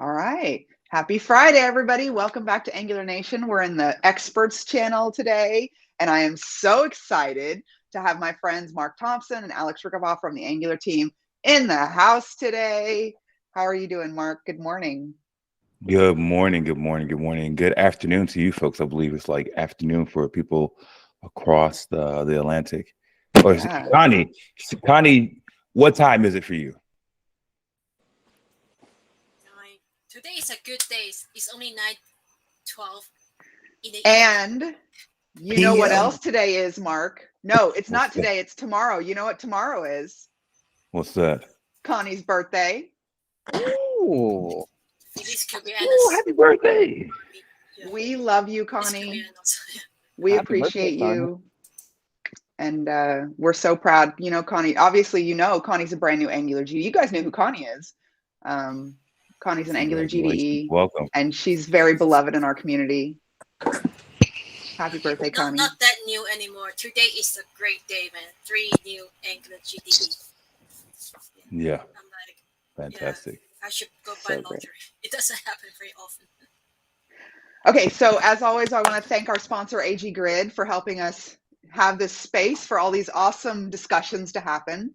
All right. Happy Friday, everybody. Welcome back to Angular Nation. We're in the experts channel today, and I am so excited to have my friends Mark Thompson and Alex Rickabaugh from the Angular team in the house today. How are you doing, Mark? Good morning. Good morning, good morning, good morning. Good afternoon to you folks. I believe it's like afternoon for people across the Atlantic. Or Yeah. Connie, what time is it for you? Today is a good day. It's only 9:12 in the evening. And you know what else today is, Mark? No, it's What's not that? today. It's tomorrow. You know what tomorrow is? What's that? Connie's birthday. Oh, Feliz cumpleaños. happy birthday. Yeah. We love you, Feliz Connie. cumpleaños. We Happy birthday, appreciate Connie. you. And we're so proud. You know, Connie, obviously, Connie's a brand new Angular GDE. You guys know who Connie is. Connie's an Angular Congratulations. GDE, Welcome. and she's very beloved in our community. Happy birthday, Connie. Not that new anymore. Today is a great day, man. 3 new Angular GDE. Yeah, I'm like, fantastic. I should go So buy great. laundry. It doesn't happen very often. Okay, so as always, I want to thank our sponsor, AG Grid, for helping us have this space for all these awesome discussions to happen.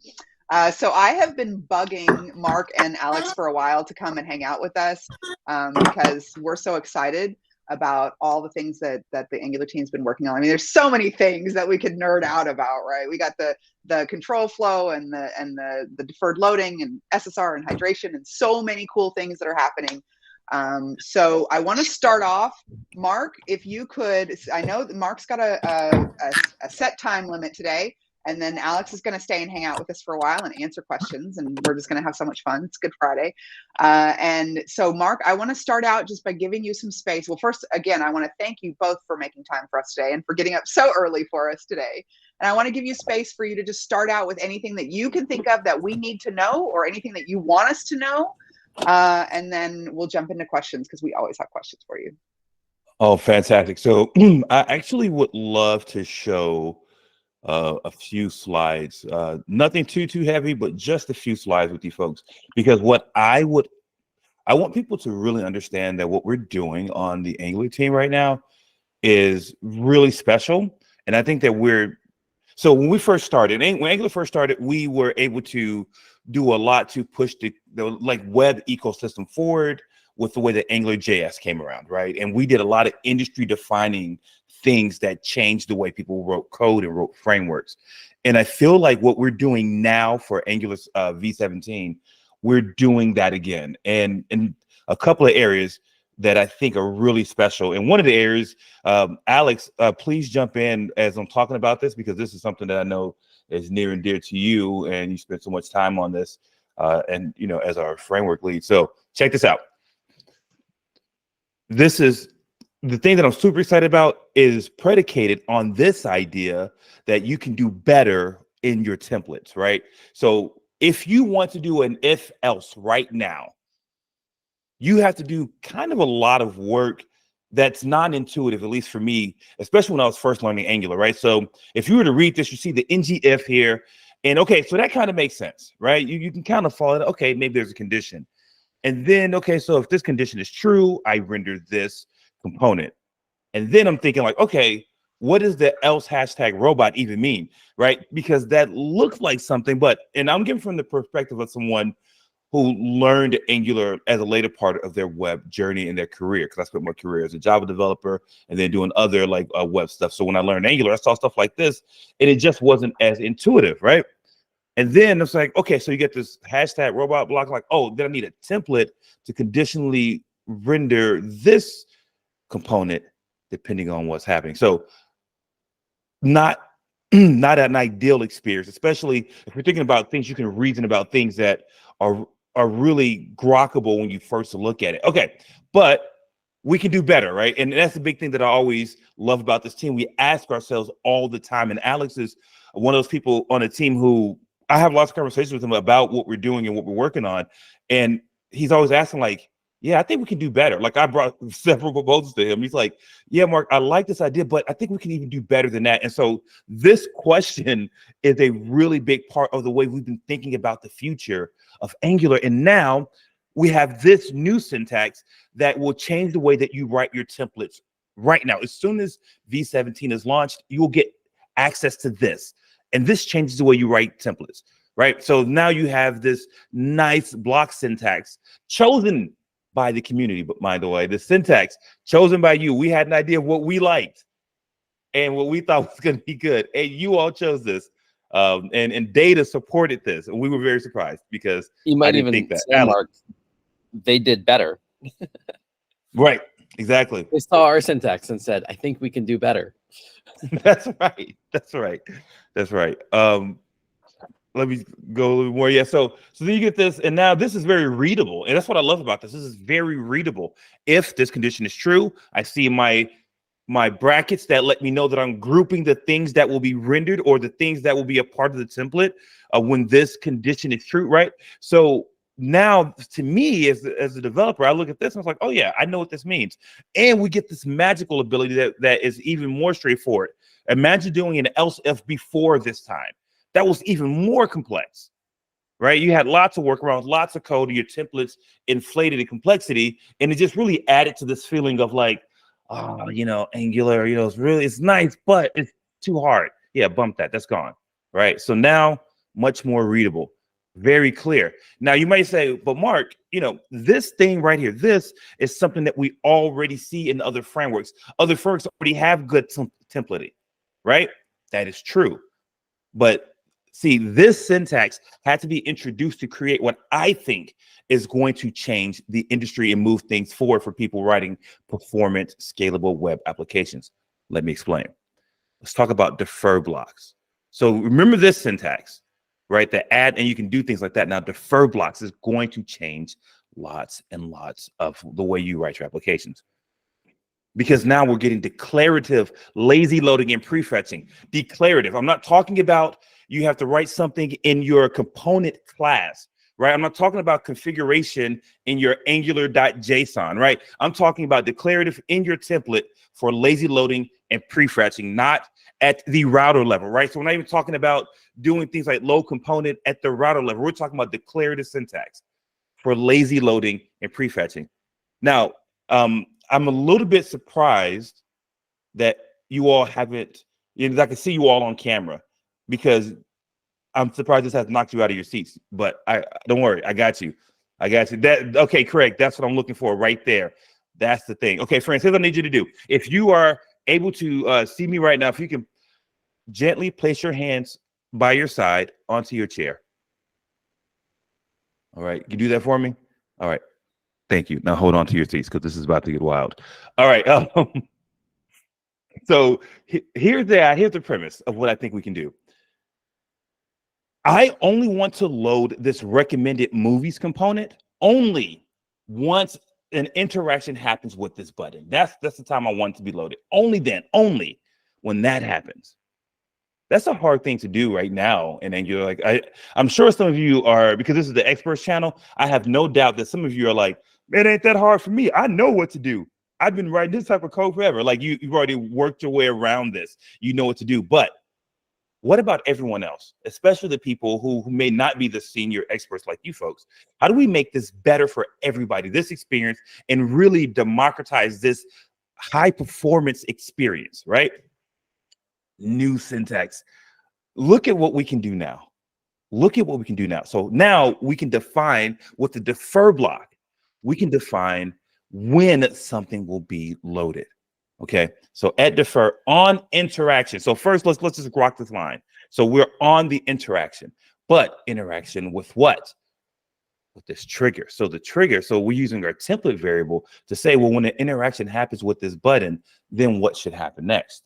So I have been bugging Mark and Alex for a while to come and hang out with us because we're so excited about all the things that the Angular team's been working on. I mean, there's so many things that we could nerd out about, right? We got the control flow and the deferred loading and SSR and hydration and so many cool things that are happening. So I want to start off, Mark, if you could. I know that Mark's got a set time limit today, and then Alex is going to stay and hang out with us for a while and answer questions, and we're just going to have so much fun. It's Good Friday. And so, Mark, I want to start out just by giving you some space. Well, first, again, I want to thank you both for making time for us today and for getting up so early for us today. And I want to give you space for you to just start out with anything that you can think of that we need to know or anything that you want us to know. And then we'll jump into questions because we always have questions for you. Oh, fantastic. So I actually would love to show a few slides, nothing too heavy, but just a few slides with you folks, because I want people to really understand that what we're doing on the Angular team right now is really special. And I think that so when we first started, when Angular first started, we were able to do a lot to push the like web ecosystem forward with the way that Angular JS came around, right? And we did a lot of industry defining things that changed the way people wrote code and wrote frameworks. And I feel like what we're doing now for Angular v17, we're doing that again. And in a couple of areas that I think are really special. And one of the areas, Alex, please jump in as I'm talking about this, because this is something that I know is near and dear to you, and you spent so much time on this, and as our framework lead. So check this out. This is the thing that I'm super excited about, is predicated on this idea that you can do better in your templates, right? So if you want to do an if else right now, you have to do kind of a lot of work that's non-intuitive, at least for me, especially when I was first learning Angular, right? So if you were to read this, you see the ng if here, and okay, so that kind of makes sense, right? You can kind of follow it. Okay, maybe there's a condition. And then, okay, so if this condition is true, I render this component. And then I'm thinking like, okay, what does the else hashtag robot even mean, right? Because that looks like something, and I'm giving from the perspective of someone who learned Angular as a later part of their web journey in their career, because I spent my career as a Java developer and then doing other like web stuff. So when I learned Angular, I saw stuff like this, and it just wasn't as intuitive, right? And then it's like, okay, so you get this hashtag robot block, like, oh, then I need a template to conditionally render this component depending on what's happening. So not an ideal experience, especially if you're thinking about things you can reason about, things that are really grokkable when you first look at it. Okay, but we can do better, right? And that's the big thing that I always love about this team. We ask ourselves all the time, and Alex is one of those people on the team who I have lots of conversations with him about what we're doing and what we're working on, and he's always asking like, yeah, I think we can do better. Like I brought several proposals to him. He's like, yeah, Mark, I like this idea, but I think we can even do better than that. And so this question is a really big part of the way we've been thinking about the future of Angular. And now we have this new syntax that will change the way that you write your templates right now. As soon as V17 is launched, you will get access to this. And this changes the way you write templates, right? So now you have this nice block syntax chosen by the community, but by the way, the syntax chosen by you. We had an idea of what we liked and what we thought was going to be good. And you all chose this. And data supported this. And we were very surprised because you might even think that Mark, they did better. Right. Exactly. They saw our syntax and said, I think we can do better. That's right. That's right. That's right. Let me go a little more. Yeah. So then you get this, and now this is very readable. And that's what I love about this. This is very readable. If this condition is true, I see my brackets that let me know that I'm grouping the things that will be rendered or the things that will be a part of the template when this condition is true, right? So now, to me, as a developer, I look at this and I was like, oh, yeah, I know what this means. And we get this magical ability that is even more straightforward. Imagine doing an else if before this time. That was even more complex, right? You had lots of workarounds, lots of code, your templates inflated in complexity, and it just really added to this feeling of like, oh, Angular, it's nice, but it's too hard. Yeah, bump that. That's gone, right? So now, much more readable. Very clear. Now you might say, but Mark, this thing right here, this is something that we already see in other frameworks. Other frameworks already have good templating, right? That is true. But see, this syntax had to be introduced to create what I think is going to change the industry and move things forward for people writing performant, scalable web applications. Let me explain. Let's talk about defer blocks. So remember this syntax. Right, the add, and you can do things like that. Now, defer blocks is going to change lots and lots of the way you write your applications. Because now we're getting declarative, lazy loading and prefetching. Declarative. I'm not talking about you have to write something in your component class, right? I'm not talking about configuration in your angular.json, right? I'm talking about declarative in your template for lazy loading and prefetching, not at the router level, right? So we're not even talking about doing things like load component at the router level. We're talking about declarative syntax for lazy loading and prefetching. Now, I'm a little bit surprised that you all haven't, I can see you all on camera because I'm surprised this has knocked you out of your seats, but don't worry, I got you. Okay, correct. That's what I'm looking for right there. That's the thing. Okay, friends, here's what I need you to do. If you are able to see me right now, if you can gently place your hands by your side onto your chair. All right, you do that for me? All right, thank you. Now hold on to your seats because this is about to get wild. All right, so here's the premise of what I think we can do. I only want to load this recommended movies component only once an interaction happens with this button. That's the time I want it to be loaded. Only then, only when that happens. That's a hard thing to do right now in Angular. Like I'm sure some of you are, because this is the experts channel, I have no doubt that some of you are like, it ain't that hard for me. I know what to do. I've been writing this type of code forever. Like you've already worked your way around this. You know what to do. But what about everyone else, especially the people who may not be the senior experts like you folks? How do we make this better for everybody, this experience, and really democratize this high performance experience, right? New syntax. Look at what we can do now. So now we can define with the defer block, we can define when something will be loaded. Okay, so at defer on interaction. So first, let's just rock this line. So we're on the interaction, but interaction with what? With this trigger. So the trigger, so we're using our template variable to say, well, when an interaction happens with this button, then what should happen next?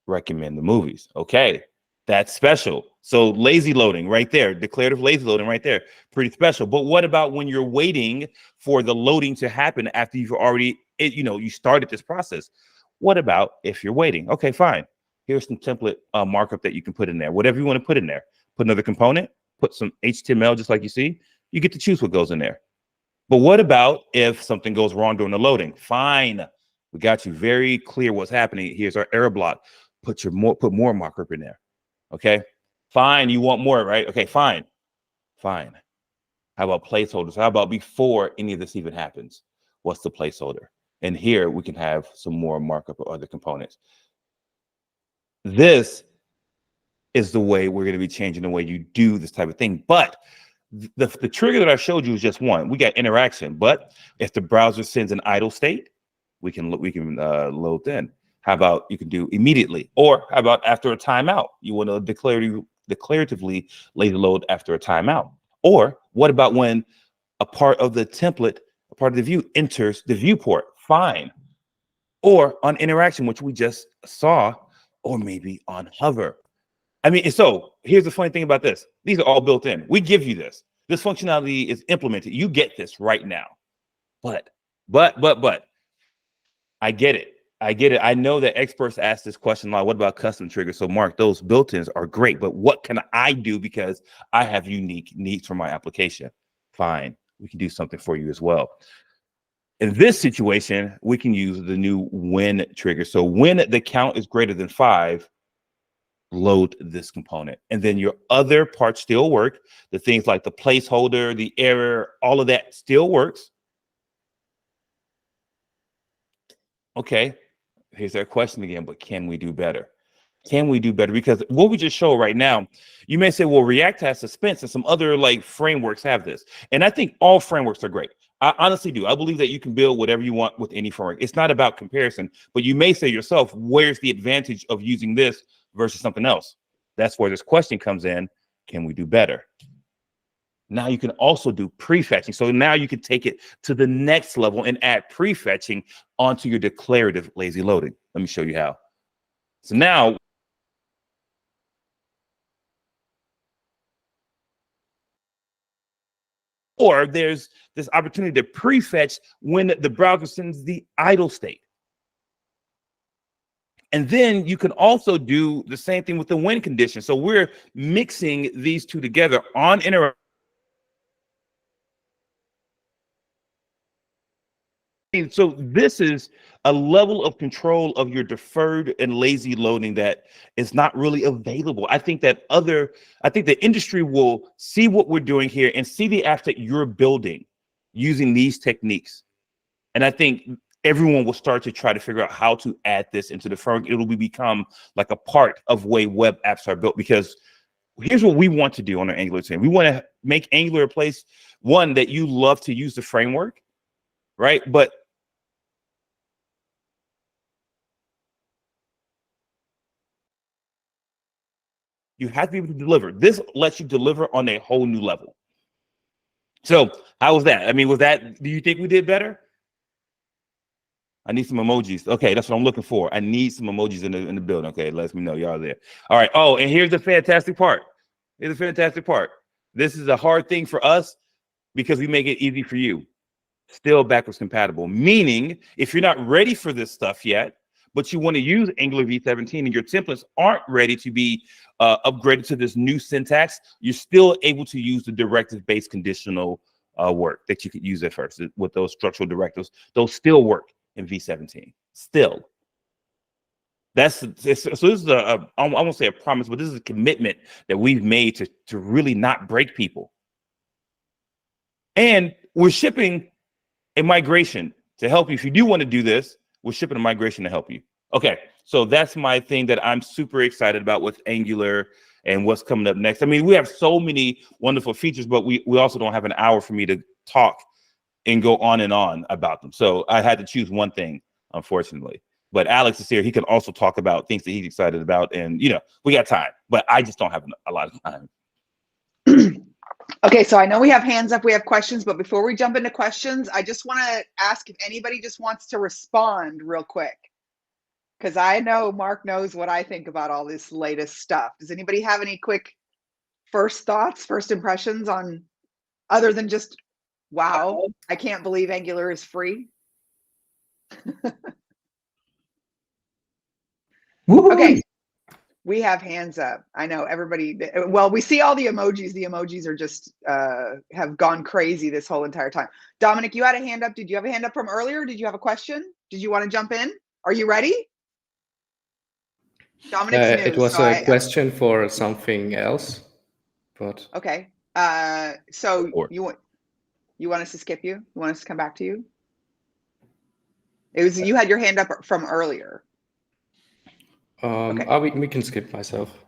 Recommend the movies. Okay, that's special. So lazy loading right there, declarative lazy loading right there, pretty special. But what about when you're waiting for the loading to happen after you've already, you started this process? What about if you're waiting? Okay, fine. Here's some template markup that you can put in there. Whatever you want to put in there. Put another component, put some HTML just like you see. You get to choose what goes in there. But what about if something goes wrong during the loading? Fine. We got you very clear what's happening. Here's our error block. Put more markup in there. Okay, fine. You want more, right? Okay, fine. How about placeholders? How about before any of this even happens? What's the placeholder? And here we can have some more markup of other components. This is the way we're going to be changing the way you do this type of thing. But the trigger that I showed you is just one. We got interaction, but if the browser sends an idle state, we can load then. How about you can do immediately, or how about after a timeout? You want to declaratively lazy load after a timeout. Or what about when a part of the template, a part of the view enters the viewport? Fine. Or on interaction, which we just saw, or maybe on hover. I mean, so here's the funny thing about this. These are all built in. We give you this. This functionality is implemented. You get this right now. But, I get it. I know that experts ask this question a lot. What about custom triggers? So Mark, those built-ins are great, but what can I do because I have unique needs for my application? Fine, we can do something for you as well. In this situation, we can use the new when trigger. So when the count is greater than 5, load this component, and then your other parts still work. The things like the placeholder, the error, all of that still works. Okay, here's that question again, but can we do better? Can we do better? Because what we just showed right now, you may say, well, React has suspense and some other like frameworks have this. And I think all frameworks are great. I honestly do. I believe that you can build whatever you want with any framework. It's not about comparison, but you may say yourself, where's the advantage of using this versus something else? That's where this question comes in. Can we do better? Now you can also do prefetching. So now you can take it to the next level and add prefetching onto your declarative lazy loading. Let me show you how. So now, or there's this opportunity to prefetch when the browser sends the idle state. And then you can also do the same thing with the when condition. So we're mixing these two together on interact. So this is a level of control of your deferred and lazy loading that is not really available. I think the industry will see what we're doing here and see the apps that you're building using these techniques. And I think everyone will start to try to figure out how to add this into the framework. It will become like a part of way web apps are built, because here's what we want to do on our Angular team. We want to make Angular a place, one, that you love to use the framework, right? But you have to be able to deliver. This lets you deliver on a whole new level. So how was that? I mean, do you think we did better? I need some emojis. Okay, that's what I'm looking for. I need some emojis in the building. Okay, let me know y'all there. All right. Oh, and here's the fantastic part. This is a hard thing for us because we make it easy for you. Still backwards compatible, meaning if you're not ready for this stuff yet, but you want to use Angular v17 and your templates aren't ready to be upgraded to this new syntax, you're still able to use the directive-based conditional work that you could use at first with those structural directives. Those still work in v17. Still. So this is I won't say a promise, but this is a commitment that we've made to really not break people. And we're shipping a migration to help you. If you do want to do this, we're shipping a migration to help you. Okay, so that's my thing that I'm super excited about with Angular and what's coming up next. I mean, we have so many wonderful features, but we also don't have an hour for me to talk and go on and on about them. So I had to choose one thing, unfortunately. But Alex is here. He can also talk about things that he's excited about. And, we got time, but I just don't have a lot of time. Okay, so I know we have hands up, we have questions, but before we jump into questions, I just want to ask if anybody just wants to respond real quick, because I know Mark knows what I think about all this latest stuff. Does anybody have any quick first thoughts, first impressions on, other than just, wow, I can't believe Angular is free? Okay. We have hands up. I know everybody. Well, we see all the emojis. The emojis are just have gone crazy this whole entire time. Dominic, you had a hand up. Did you have a hand up from earlier? Did you have a question? Did you want to jump in? Are you ready? Dominic's new, it was a question for something else, but okay. So you want You want us to skip you? You want us to come back to you? It was you had your hand up from earlier. Okay. We can skip myself.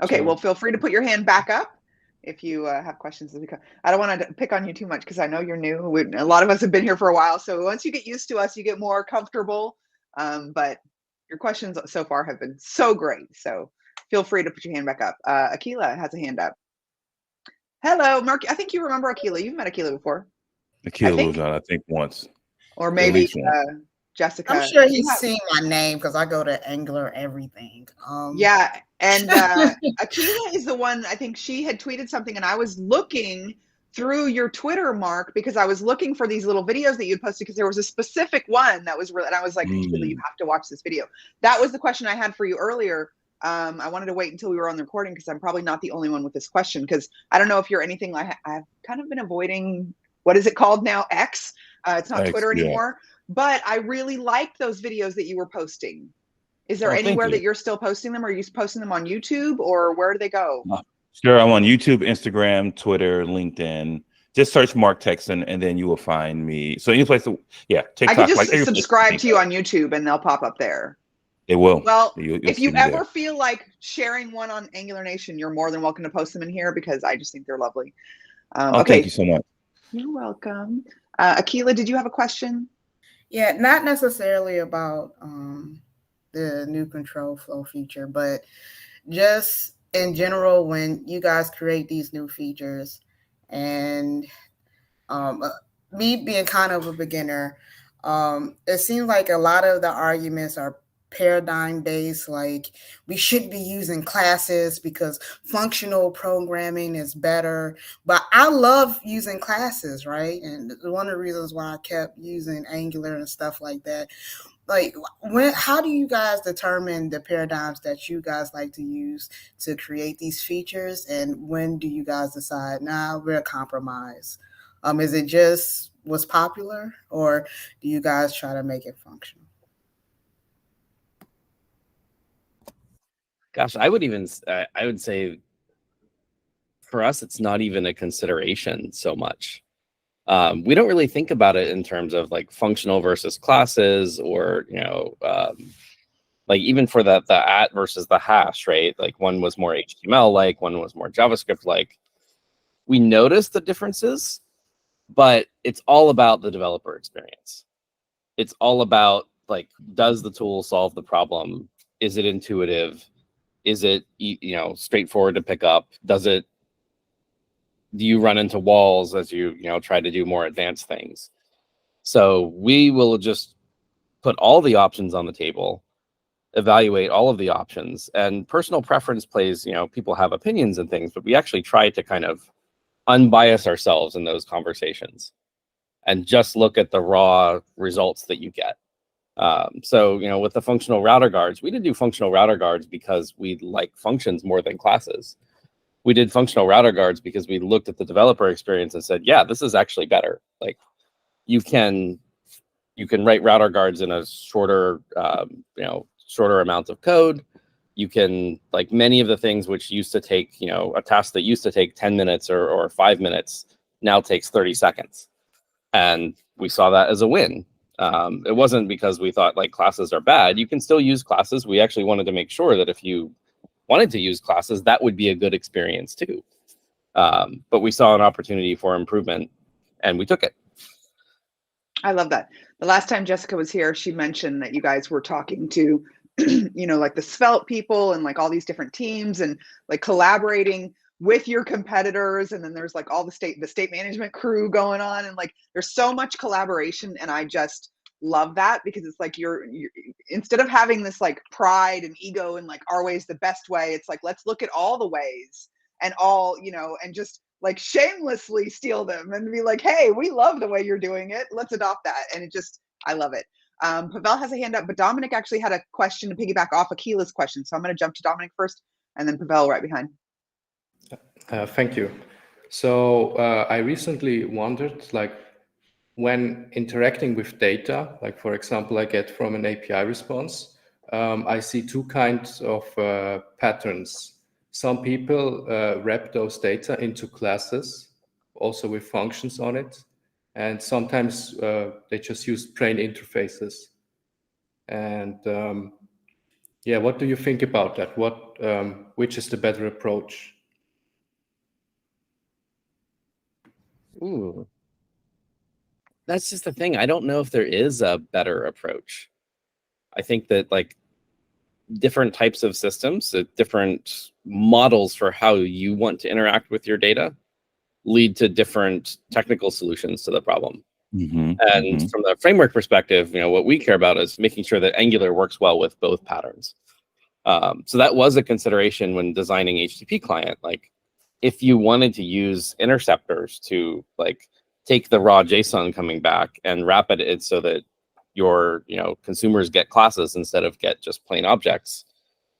Okay, So- well, feel free to put your hand back up if you have questions. I don't want to pick on you too much because I know you're new. A lot of us have been here for a while, so once you get used to us, you get more comfortable. But your questions so far have been so great, so feel free to put your hand back up. Akila has a hand up. Hello, Mark. I think you remember Akila. You've met Akila before. Akila was on, I think, once. Or maybe Jessica. I'm sure he's seen my name because I go to Angular everything. Yeah, and Akila is the one, I think she had tweeted something, and I was looking through your Twitter, Mark, because I was looking for these little videos that you'd posted because there was a specific one that was real, and I was like, Akila, you have to watch this video. That was the question I had for you earlier. I wanted to wait until we were on the recording because I'm probably not the only one with this question, because I don't know if you're anything like, I've kind of been avoiding, what is it called now? X? It's not X, Twitter anymore. Yeah. But I really liked those videos that you were posting. Is there anywhere that you're still posting them? Or are you posting them on YouTube, or where do they go? Sure, I'm on YouTube, Instagram, Twitter, LinkedIn. Just search Mark Texan, and then you will find me. So any place, TikTok. I could just subscribe to you on YouTube, and they'll pop up there. It will. Well, if you ever feel like sharing one on Angular Nation, you're more than welcome to post them in here because I just think they're lovely. Okay. Thank you so much. You're welcome. Akila, did you have a question? Yeah, not necessarily about the new control flow feature, but just in general, when you guys create these new features, and me being kind of a beginner, it seems like a lot of the arguments are paradigm based, like we should be using classes because functional programming is better. But I love using classes, right? And one of the reasons why I kept using Angular and stuff like that. Like, how do you guys determine the paradigms that you guys like to use to create these features? And when do you guys decide, we're a compromise? Is it just what's popular, or do you guys try to make it functional? Gosh, I would say for us, it's not even a consideration so much. We don't really think about it in terms of like functional versus classes, or, like even for the at versus the hash, right? Like one was more HTML like, one was more JavaScript like. We notice the differences, but it's all about the developer experience. It's all about, like, does the tool solve the problem? Is it intuitive? Is it, straightforward to pick up? Do you run into walls as you try to do more advanced things? So we will just put all the options on the table, evaluate all of the options, and personal preference plays, people have opinions and things, but we actually try to kind of unbias ourselves in those conversations and just look at the raw results that you get. So, with the functional router guards, we didn't do functional router guards because we like functions more than classes. We did functional router guards because we looked at the developer experience and said, yeah, this is actually better. Like, you can write router guards in a shorter amount of code. You can, like, many of the things which used to take, a task that used to take 10 minutes or 5 minutes now takes 30 seconds. And we saw that as a win. It wasn't because we thought like classes are bad. You can still use classes. We actually wanted to make sure that if you wanted to use classes, that would be a good experience too. But we saw an opportunity for improvement and we took it. I love that. The last time Jessica was here, she mentioned that you guys were talking to, like the Svelte people and like all these different teams and like collaborating with your competitors. And then there's like all the state management crew going on. And like, there's so much collaboration. And I just love that because it's like, you're instead of having this like pride and ego and like our way is the best way, it's like, let's look at all the ways and all, and just like shamelessly steal them and be like, hey, we love the way you're doing it. Let's adopt that. And I love it. Pavel has a hand up, but Dominic actually had a question to piggyback off Akila's question. So I'm going to jump to Dominic first and then Pavel right behind. Thank you. So I recently wondered, like, when interacting with data, like, for example, I get from an API response, I see two kinds of patterns. Some people wrap those data into classes, also with functions on it. and sometimes they just use plain interfaces. And yeah, what do you think about that? Which is the better approach? Ooh, that's just the thing. I don't know if there is a better approach. I think that like different types of systems, different models for how you want to interact with your data lead to different technical solutions to the problem. And from the framework perspective, what we care about is making sure that Angular works well with both patterns. So that was a consideration when designing HTTP client. Like, if you wanted to use interceptors to like take the raw JSON coming back and wrap it so that your consumers get classes instead of get just plain objects,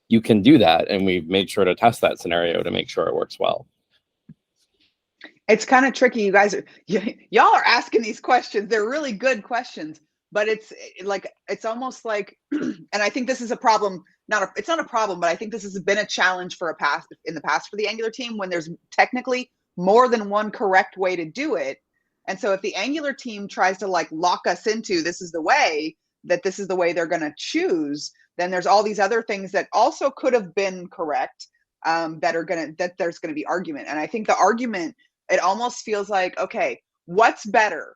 you can do that. And we've made sure to test that scenario to make sure it works well. It's kind of tricky. You guys y'all are asking these questions. They're really good questions, but it's almost like, and I think this is a problem. It's not a problem, but I think this has been a challenge in the past for the Angular team, when there's technically more than one correct way to do it. And so if the Angular team tries to like lock us into this is the way they're going to choose, then there's all these other things that also could have been correct, that there's going to be argument. And I think the argument, it almost feels like, okay, what's better,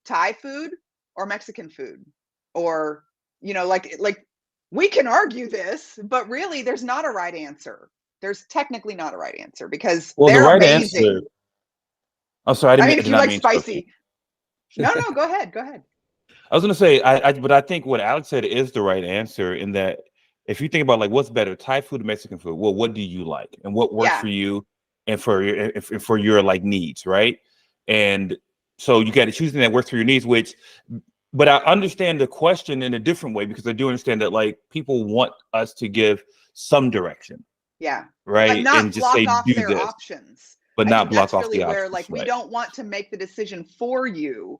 Thai food or Mexican food? Or, like we can argue this, but really there's not a right answer. There's technically not a right answer, because they're the right amazing. answer. I'm sorry. If you like spicy. No, go ahead. I was going to say, but I think what Alex said is the right answer, in that if you think about like what's better, Thai food or Mexican food, well, what do you like and what works for you and for your like needs, right? And so you got to choose something that works for your needs. But I understand the question in a different way, because I do understand that like people want us to give some direction. Yeah. Right. But not and just block say off do their this, options. but not block off really the where options. Like we don't want to make the decision for you,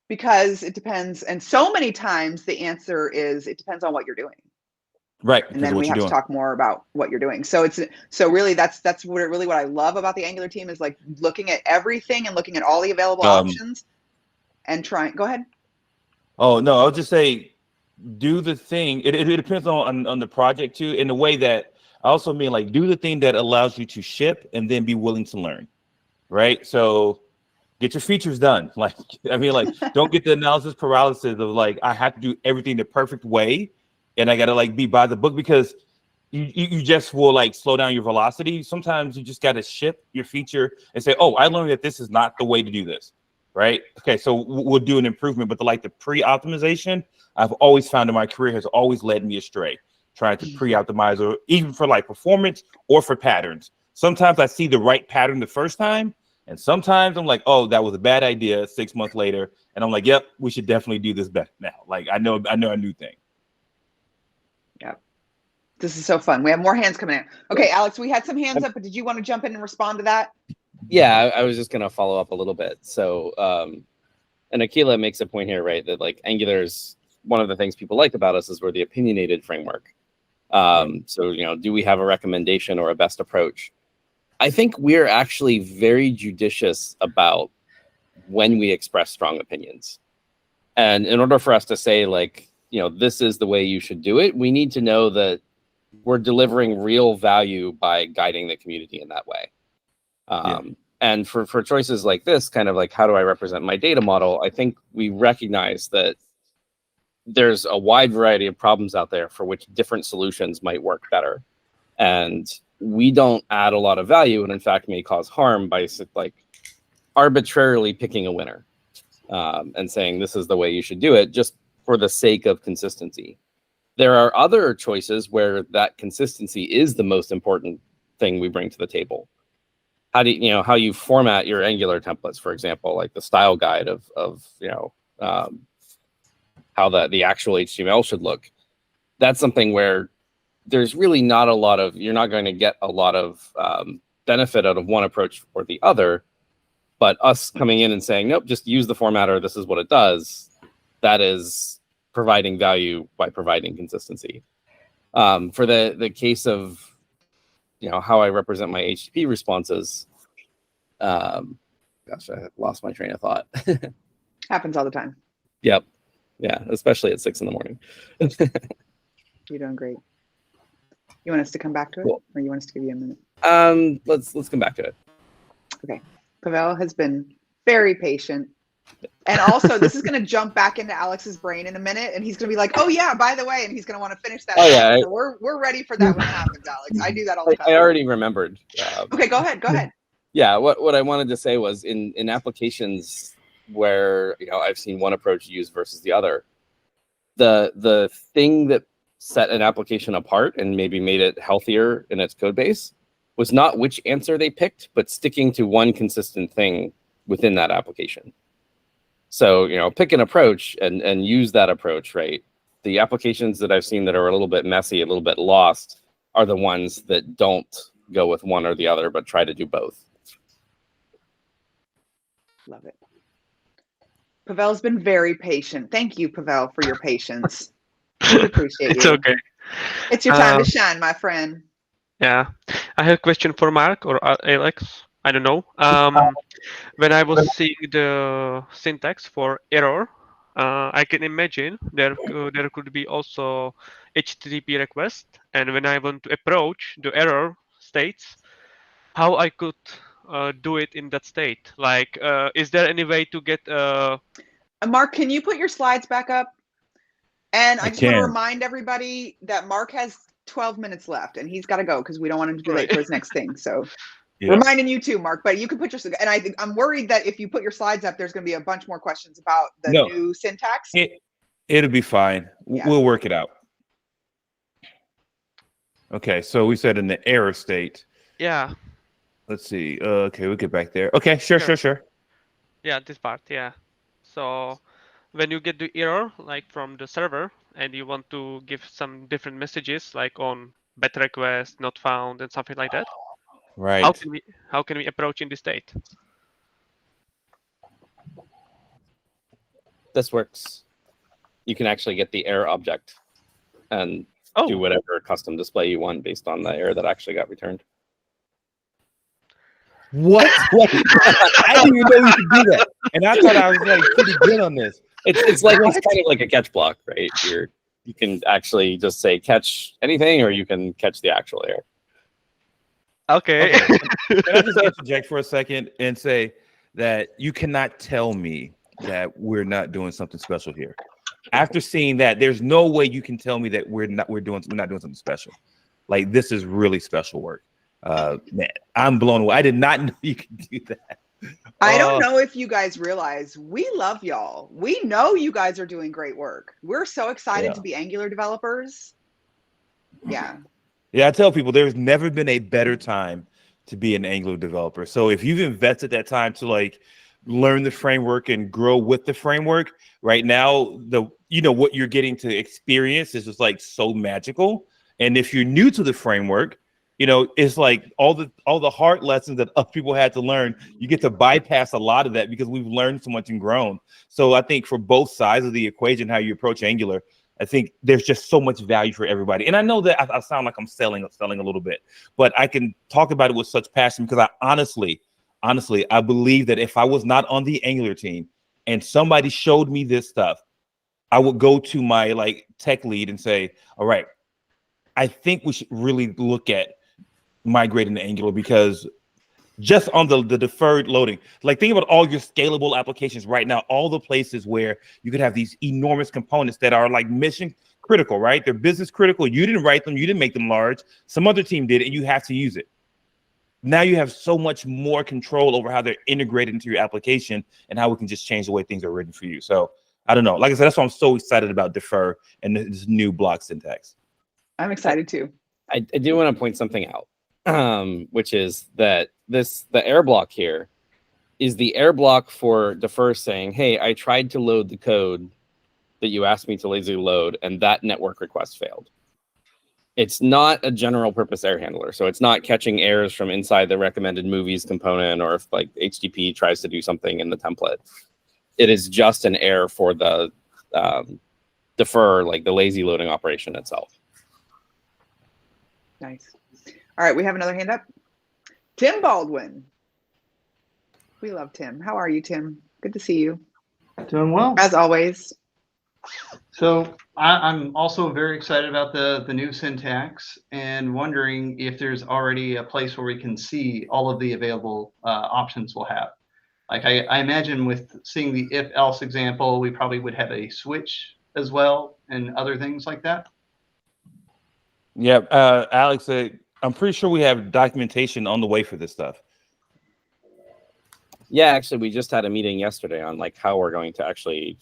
because it depends. And so many times the answer is it depends on what you're doing. Right. And then we have to talk more about what you're doing. So really that's what I love about the Angular team, is like looking at everything and looking at all the available options and trying. Go ahead. Oh no, I'll just say do the thing. It depends on the project too, in the way that I also mean like do the thing that allows you to ship and then be willing to learn. Right. So get your features done. Like, I mean, like, don't get the analysis paralysis of like, I have to do everything the perfect way and I got to like be by the book, because you just will like slow down your velocity. Sometimes you just got to ship your feature and say, oh, I learned that this is not the way to do this. Right. Okay. So we'll do an improvement, but the pre-optimization I've always found in my career has always led me astray, trying to pre-optimize, or even for like performance or for patterns. Sometimes I see the right pattern the first time, and sometimes I'm like, oh, that was a bad idea 6 months later. And I'm like, yep, we should definitely do this better now. Like, I know a new thing. Yeah. This is so fun. We have more hands coming in. Okay, Alex, we had some hands up, but did you want to jump in and respond to that? Yeah, I was just going to follow up a little bit. So, and Akila makes a point here, right? That like Angular's, one of the things people like about us is we're the opinionated framework. So, do we have a recommendation or a best approach? I think we're actually very judicious about when we express strong opinions. And in order for us to say like, this is the way you should do it, we need to know that we're delivering real value by guiding the community in that way. And for choices like this, kind of like, how do I represent my data model? I think we recognize that there's a wide variety of problems out there for which different solutions might work better. And we don't add a lot of value, and in fact may cause harm by like arbitrarily picking a winner and saying this is the way you should do it just for the sake of consistency. There are other choices where that consistency is the most important thing we bring to the table. How do you, how you format your Angular templates, for example, like the style guide of how the actual HTML should look. That's something where there's really not a lot of, you're not going to get a lot of benefit out of one approach or the other, but us coming in and saying, nope, just use the formatter, this is what it does, that is providing value by providing consistency. For the case of, how I represent my HTTP responses, Gosh, I lost my train of thought. Happens all the time. Yep. Yeah, especially at 6 in the morning. You're doing great. You want us to come back to it, Cool. or you want us to give you a minute? Let's come back to it. Okay. Pavel has been very patient. And also, this is going to jump back into Alex's brain in a minute, and he's going to be like, "Oh yeah, by the way," and he's going to want to finish that. Oh, yeah. So we're ready for that when it happens, Alex. I do that all the time. I already remembered. Okay, go ahead. Go ahead. Yeah, what I wanted to say was in applications where I've seen one approach used versus the other, the thing that set an application apart and maybe made it healthier in its code base was not which answer they picked, but sticking to one consistent thing within that application. So, pick an approach and use that approach, right? The applications that I've seen that are a little bit messy, a little bit lost, are the ones that don't go with one or the other, but try to do both. Love it. Pavel's been very patient. Thank you, Pavel, for your patience. We appreciate It's you. okay. It's your time to shine, my friend. Yeah, I have a question for Mark or Alex. I don't know. When I was seeing the syntax for error, I can imagine there could be also HTTP request, and when I want to approach the error states, how I could do it in that state? Like, is there any way to get? Mark, can you put your slides back up? And I just want to remind everybody that Mark has 12 minutes left, and he's got to go because we don't want him to be late for his next thing. So. Yeah. Reminding you too, Mark, but you can put your, and I'm worried that if you put your slides up, there's going to be a bunch more questions about the new syntax. It'll be fine. Yeah. We'll work it out. Okay, so we said in the error state. Yeah. Let's see. Okay, we'll get back there. Okay, sure. Yeah, this part, yeah. So when you get the error, like from the server, and you want to give some different messages, like on BET request, not found, and something like that. Right. How can we approach in this state? This works. You can actually get the error object and do whatever custom display you want based on the error that actually got returned. What? I didn't even know you could do that. And I thought I was like pretty good on this. It's kind of like a catch block, right? You can actually just say catch anything, or you can catch the actual error. Okay. Can I just interject for a second and say that you cannot tell me that we're not doing something special here. After seeing that, there's no way you can tell me that we're not doing something special. Like, this is really special work. Man, I'm blown away. I did not know you could do that. I don't know if you guys realize we love y'all. We know you guys are doing great work. We're so excited to be Angular developers. Yeah. Yeah, I tell people there's never been a better time to be an Angular developer. So if you've invested that time to like learn the framework and grow with the framework, right now what you're getting to experience is just like so magical. And if you're new to the framework, it's like all the hard lessons that other people had to learn, you get to bypass a lot of that because we've learned so much and grown. So I think for both sides of the equation, how you approach Angular, I think there's just so much value for everybody. And I know that I sound like I'm selling a little bit, but I can talk about it with such passion because I honestly, I believe that if I was not on the Angular team and somebody showed me this stuff, I would go to my tech lead and say, all right, I think we should really look at migrating to Angular because just on the deferred loading, think about all your scalable applications right now, all the places where you could have these enormous components that are mission critical, right? They're business critical. You didn't write them. You didn't make them large. Some other team did, and you have to use it. Now you have so much more control over how they're integrated into your application and how we can just change the way things are written for you. So I don't know. Like I said, that's why I'm so excited about Defer and this new block syntax. I'm excited too. I do want to point something out. Which is that the error block here is the error block for Defer saying, hey, I tried to load the code that you asked me to lazily load, and that network request failed. It's not a general purpose error handler. So it's not catching errors from inside the recommended movies component, or if HTTP tries to do something in the template. It is just an error for the Defer, the lazy loading operation itself. Nice. All right, we have another hand up. Tim Baldwin. We love Tim. How are you, Tim? Good to see you. Doing well. As always. So I'm also very excited about the new syntax and wondering if there's already a place where we can see all of the available options we'll have. Like I imagine with seeing the if-else example, we probably would have a switch as well and other things like that. Yeah, Alex, I'm pretty sure we have documentation on the way for this stuff. Yeah, actually, we just had a meeting yesterday on like how we're going to actually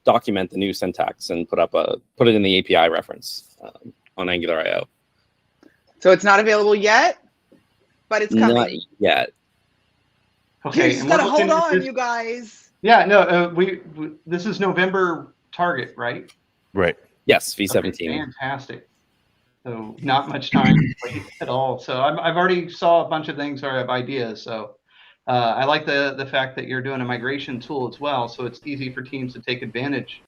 document the new syntax and put it in the API reference on Angular IO. So it's not available yet, but it's coming. Not yet. Okay, You just gotta hold on, you guys. Yeah, no, we this is November target, right? Right. Yes, V17. Okay, fantastic. So not much time to wait at all. So I've already saw a bunch of things or have ideas. So I like the fact that you're doing a migration tool as well. So it's easy for teams to take advantage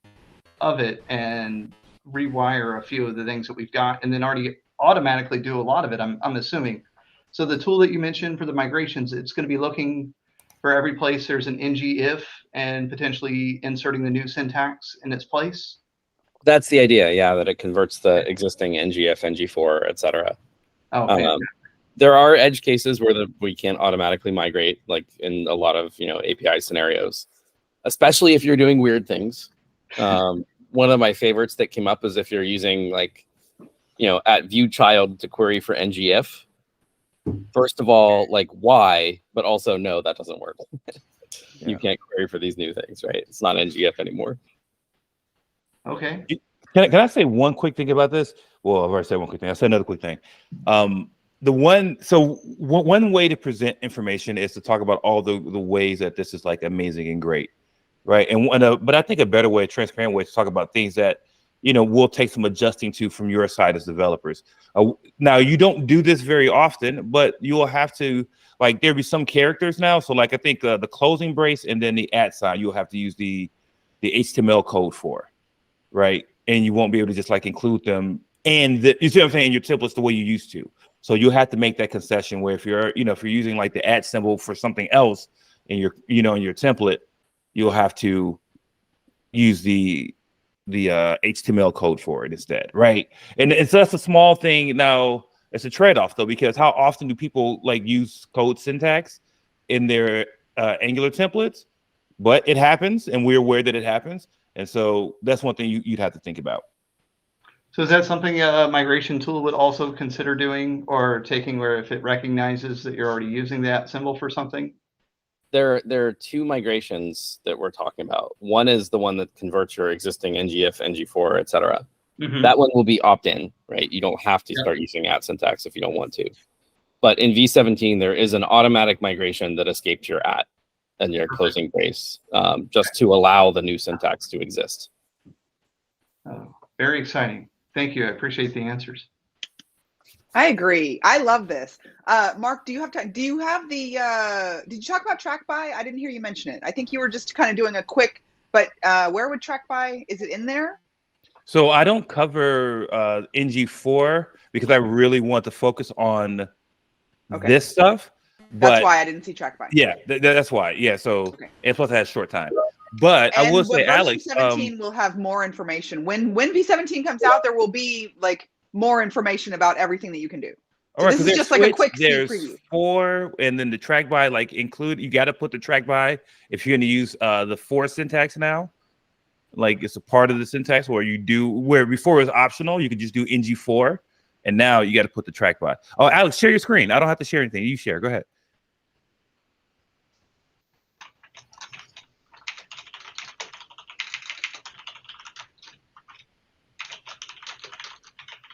of it and rewire a few of the things that we've got, and then already automatically do a lot of it. I'm assuming. So the tool that you mentioned for the migrations, it's going to be looking for every place there's an ngIf and potentially inserting the new syntax in its place. That's the idea, yeah, that it converts the existing ngIf, ngFor, etc. Oh, okay. There are edge cases where we can't automatically migrate, like in a lot of API scenarios, especially if you're doing weird things. One of my favorites that came up is if you're using like, at view child to query for ngIf. First of all, like why, but also no, that doesn't work. You can't query for these new things, right? It's not ngIf anymore. Okay. Can I say one quick thing about this? Well, I've already said one quick thing. I'll say another quick thing. One way to present information is to talk about all the ways that this is like amazing and great, right? But I think a better way, a transparent way to talk about things that we'll take some adjusting to from your side as developers. Now you don't do this very often, but you will have to, like, there'll be some characters now. So like I think the closing brace and then the @ sign, you'll have to use the HTML code for, right? And you won't be able to just like include them and you see what I'm saying, in your templates the way you used to. So you have to make that concession where if you're using like the @ symbol for something else in your in your template, you'll have to use the HTML code for it instead, right? And so that's a small thing. Now it's a trade-off though, because how often do people like use code syntax in their Angular templates? But it happens, and we're aware that it happens, and so that's one thing you'd have to think about. So is that something a migration tool would also consider doing or taking, where if it recognizes that you're already using that symbol for something? There are two migrations that we're talking about. One is the one that converts your existing ngIf, ngFor, etc. Mm-hmm. That one will be opt-in, right? You don't have to start using @ syntax if you don't want to. But in V17, there is an automatic migration that escapes your @ and your closing brace, just to allow the new syntax to exist. Oh, very exciting. Thank you. I appreciate the answers. I agree. I love this. Mark, do you have time? Do you have the, did you talk about track by? I didn't hear you mention it. I think you were just kind of doing a quick, but where would track by? Is it in there? So I don't cover ngFor because I really want to focus on this stuff. But that's why I didn't see track by. Yeah, that's why. Yeah, so and plus I had a short time. But I will say, Alex, V17 will have more information. When V17 comes out, there will be like more information about everything that you can do. So all right, this is just like a quick sneak there's preview. 4, and then the track by you got to put the track by if you're going to use the for syntax now. Like it's a part of the syntax where before it was optional, you could just do ngFor, and now you got to put the track by. Oh, Alex, share your screen. I don't have to share anything. You share. Go ahead.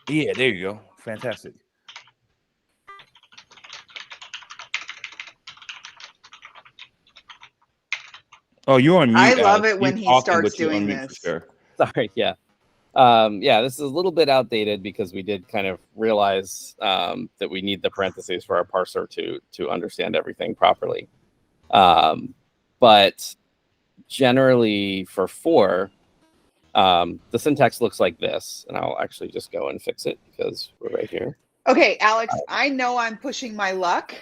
Yeah, there you go. Fantastic. Oh, you're on mute. I love Alex. it when he starts doing this. Sure. Sorry, yeah. This is a little bit outdated because we did kind of realize that we need the parentheses for our parser to understand everything properly. But generally for the syntax looks like this, and I'll actually just go and fix it because we're right here. Okay, Alex, I know I'm pushing my luck,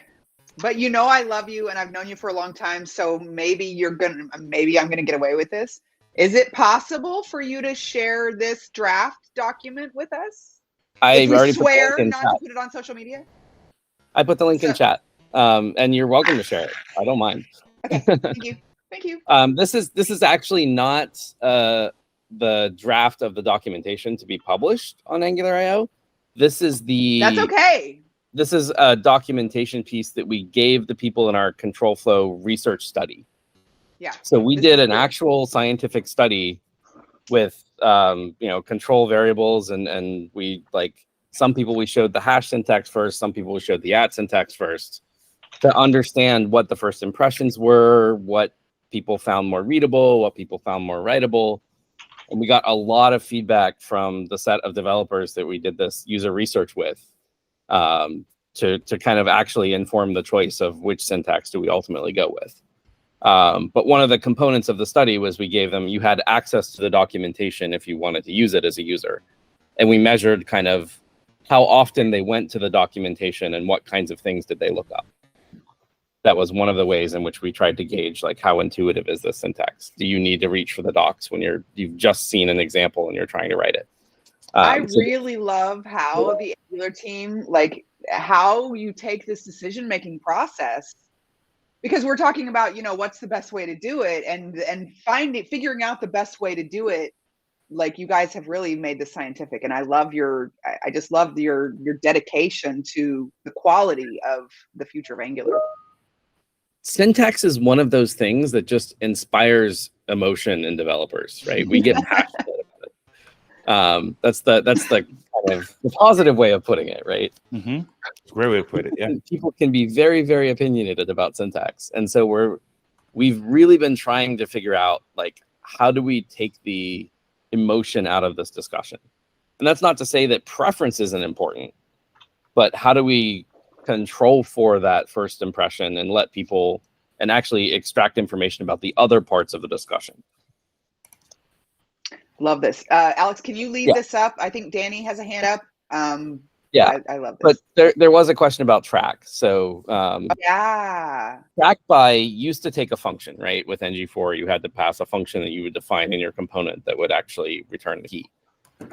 But you know I love you and I've known you for a long time, so maybe I'm gonna get away with this. Is it possible for you to share this draft document with us? I If we already put the link swear in not chat. to put it on social media? I put the link in chat, and you're welcome to share it. I don't mind. Okay, thank you. Thank you. This is actually not the draft of the documentation to be published on Angular.io. This is That's okay. This is a documentation piece that we gave the people in our control flow research study. Yeah. So we did an actual scientific study with control variables, and we some people we showed the hash syntax first, some people we showed the @ syntax first to understand what the first impressions were, what people found more readable, what people found more writable. And we got a lot of feedback from the set of developers that we did this user research with, to kind of actually inform the choice of which syntax do we ultimately go with. But one of the components of the study was we gave them, you had access to the documentation if you wanted to use it as a user. And we measured kind of how often they went to the documentation and what kinds of things did they look up. That was one of the ways in which we tried to gauge like how intuitive is this syntax. Do you need to reach for the docs when you've just seen an example and you're trying to write it? I really love how the Angular team, like how you take this decision-making process, because we're talking about, what's the best way to do it, and figuring out the best way to do it. Like you guys have really made this scientific, and I just love your dedication to the quality of the future of Angular. Syntax is one of those things that just inspires emotion in developers, right? We get passionate about it. That's the kind of the positive way of putting it, right? Mm-hmm. Great way to put it. Yeah. People can be very, very opinionated about syntax, and so we've really been trying to figure out like how do we take the emotion out of this discussion. And that's not to say that preference isn't important, but how do we control for that first impression and let people and actually extract information about the other parts of the discussion. Love this. Alex, can you lead this up? I think Danny has a hand up. Yeah, I love this. But there was a question about track. So track by used to take a function, right? With ng4, you had to pass a function that you would define in your component that would actually return the key.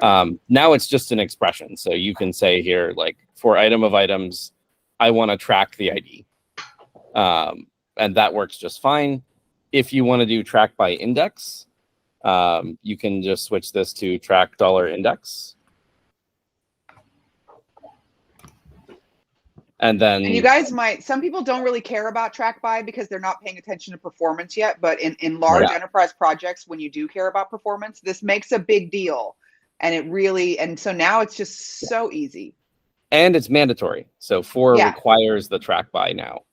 Now it's just an expression. So you can say here, like for item of items, I want to track the ID. And that works just fine. If you want to do track by index, you can just switch this to track $index. And then you guys some people don't really care about track by because they're not paying attention to performance yet. But in large enterprise projects, when you do care about performance, this makes a big deal. And so now it's just so easy. And it's mandatory. So 4 requires the track by now.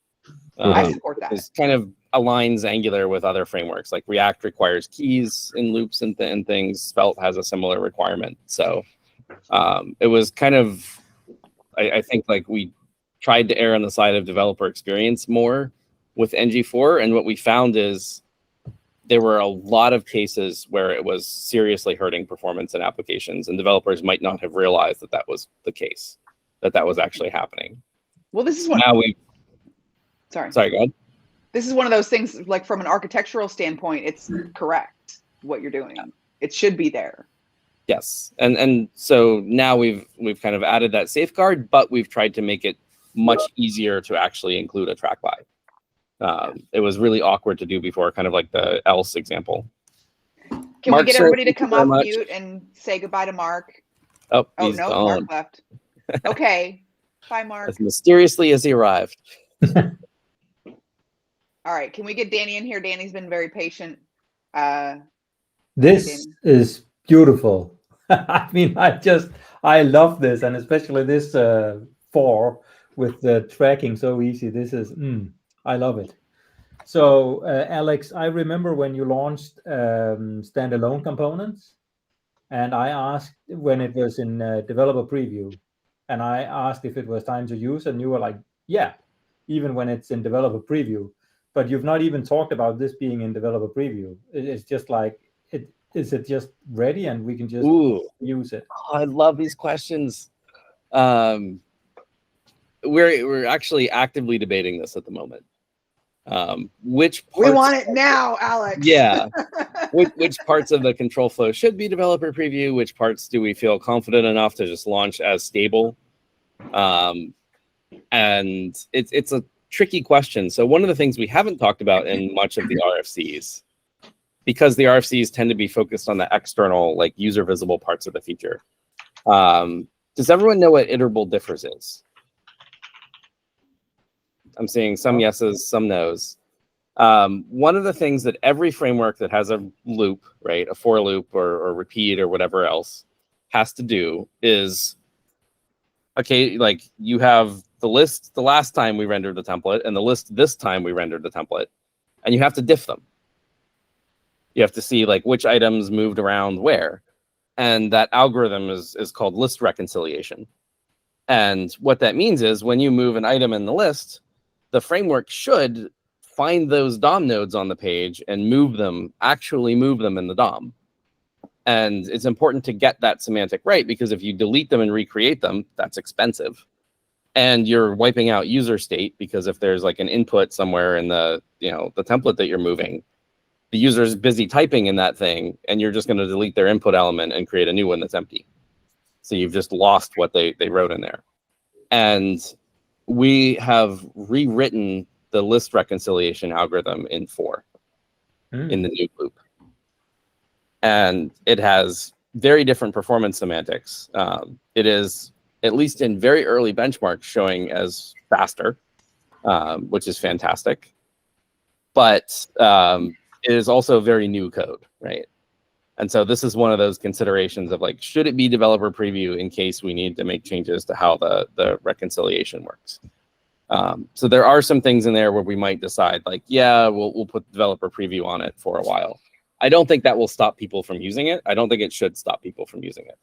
I support that. It kind of aligns Angular with other frameworks. Like React requires keys in loops and things. Svelte has a similar requirement. So it was kind of, I think like we tried to err on the side of developer experience more with ng4. And what we found is there were a lot of cases where it was seriously hurting performance in applications, and developers might not have realized that that was the case, that was actually happening. Well, this is what Sorry, go ahead. This is one of those things, like from an architectural standpoint, it's correct what you're doing. It should be there. Yes, and so now we've kind of added that safeguard, but we've tried to make it much easier to actually include a track by. It was really awkward to do before, kind of like the else example. Can we get everybody to come off mute and say goodbye to Mark? Oh no, gone. Mark left. Okay, bye, Mark. As mysteriously as he arrived. All right, can we get Danny in here? Danny's been very patient. This is beautiful. I mean, I love this, and especially this 4 with the tracking so easy. This is, I love it. So, Alex, I remember when you launched standalone components, and I asked when it was in developer preview, and I asked if it was time to use, and you were like, yeah, even when it's in developer preview. But you've not even talked about this being in developer preview. It's just like, is it just ready and we can just use it? Oh, I love these questions. we're actually actively debating this at the moment. Which We parts, want it now, Alex. yeah, which parts of the control flow should be developer preview? Which parts do we feel confident enough to just launch as stable? And it's a tricky question. So one of the things we haven't talked about in much of the RFCs, because the RFCs tend to be focused on the external, like user visible parts of the feature. Does everyone know what iterable differs is? I'm seeing some yeses, some nos. One of the things that every framework that has a loop, right, a for loop or repeat or whatever else, has to do is, okay, like you have the list the last time we rendered the template and the list this time we rendered the template, and you have to diff them. You have to see like which items moved around where. And that algorithm is called list reconciliation. And what that means is when you move an item in the list, the framework should find those DOM nodes on the page and actually move them in the DOM. And it's important to get that semantic right, because if you delete them and recreate them, that's expensive. And you're wiping out user state, because if there's like an input somewhere in the template that you're moving, the user's busy typing in that thing, and you're just going to delete their input element and create a new one that's empty. So you've just lost what they wrote in there. And we have rewritten the list reconciliation algorithm in 4 in the new loop. And it has very different performance semantics. It is, at least in very early benchmarks, showing as faster, which is fantastic. But it is also very new code, right? And so this is one of those considerations of like, should it be developer preview in case we need to make changes to how the reconciliation works? So there are some things in there where we might decide like, yeah, we'll put developer preview on it for a while. I don't think that will stop people from using it. I don't think it should stop people from using it.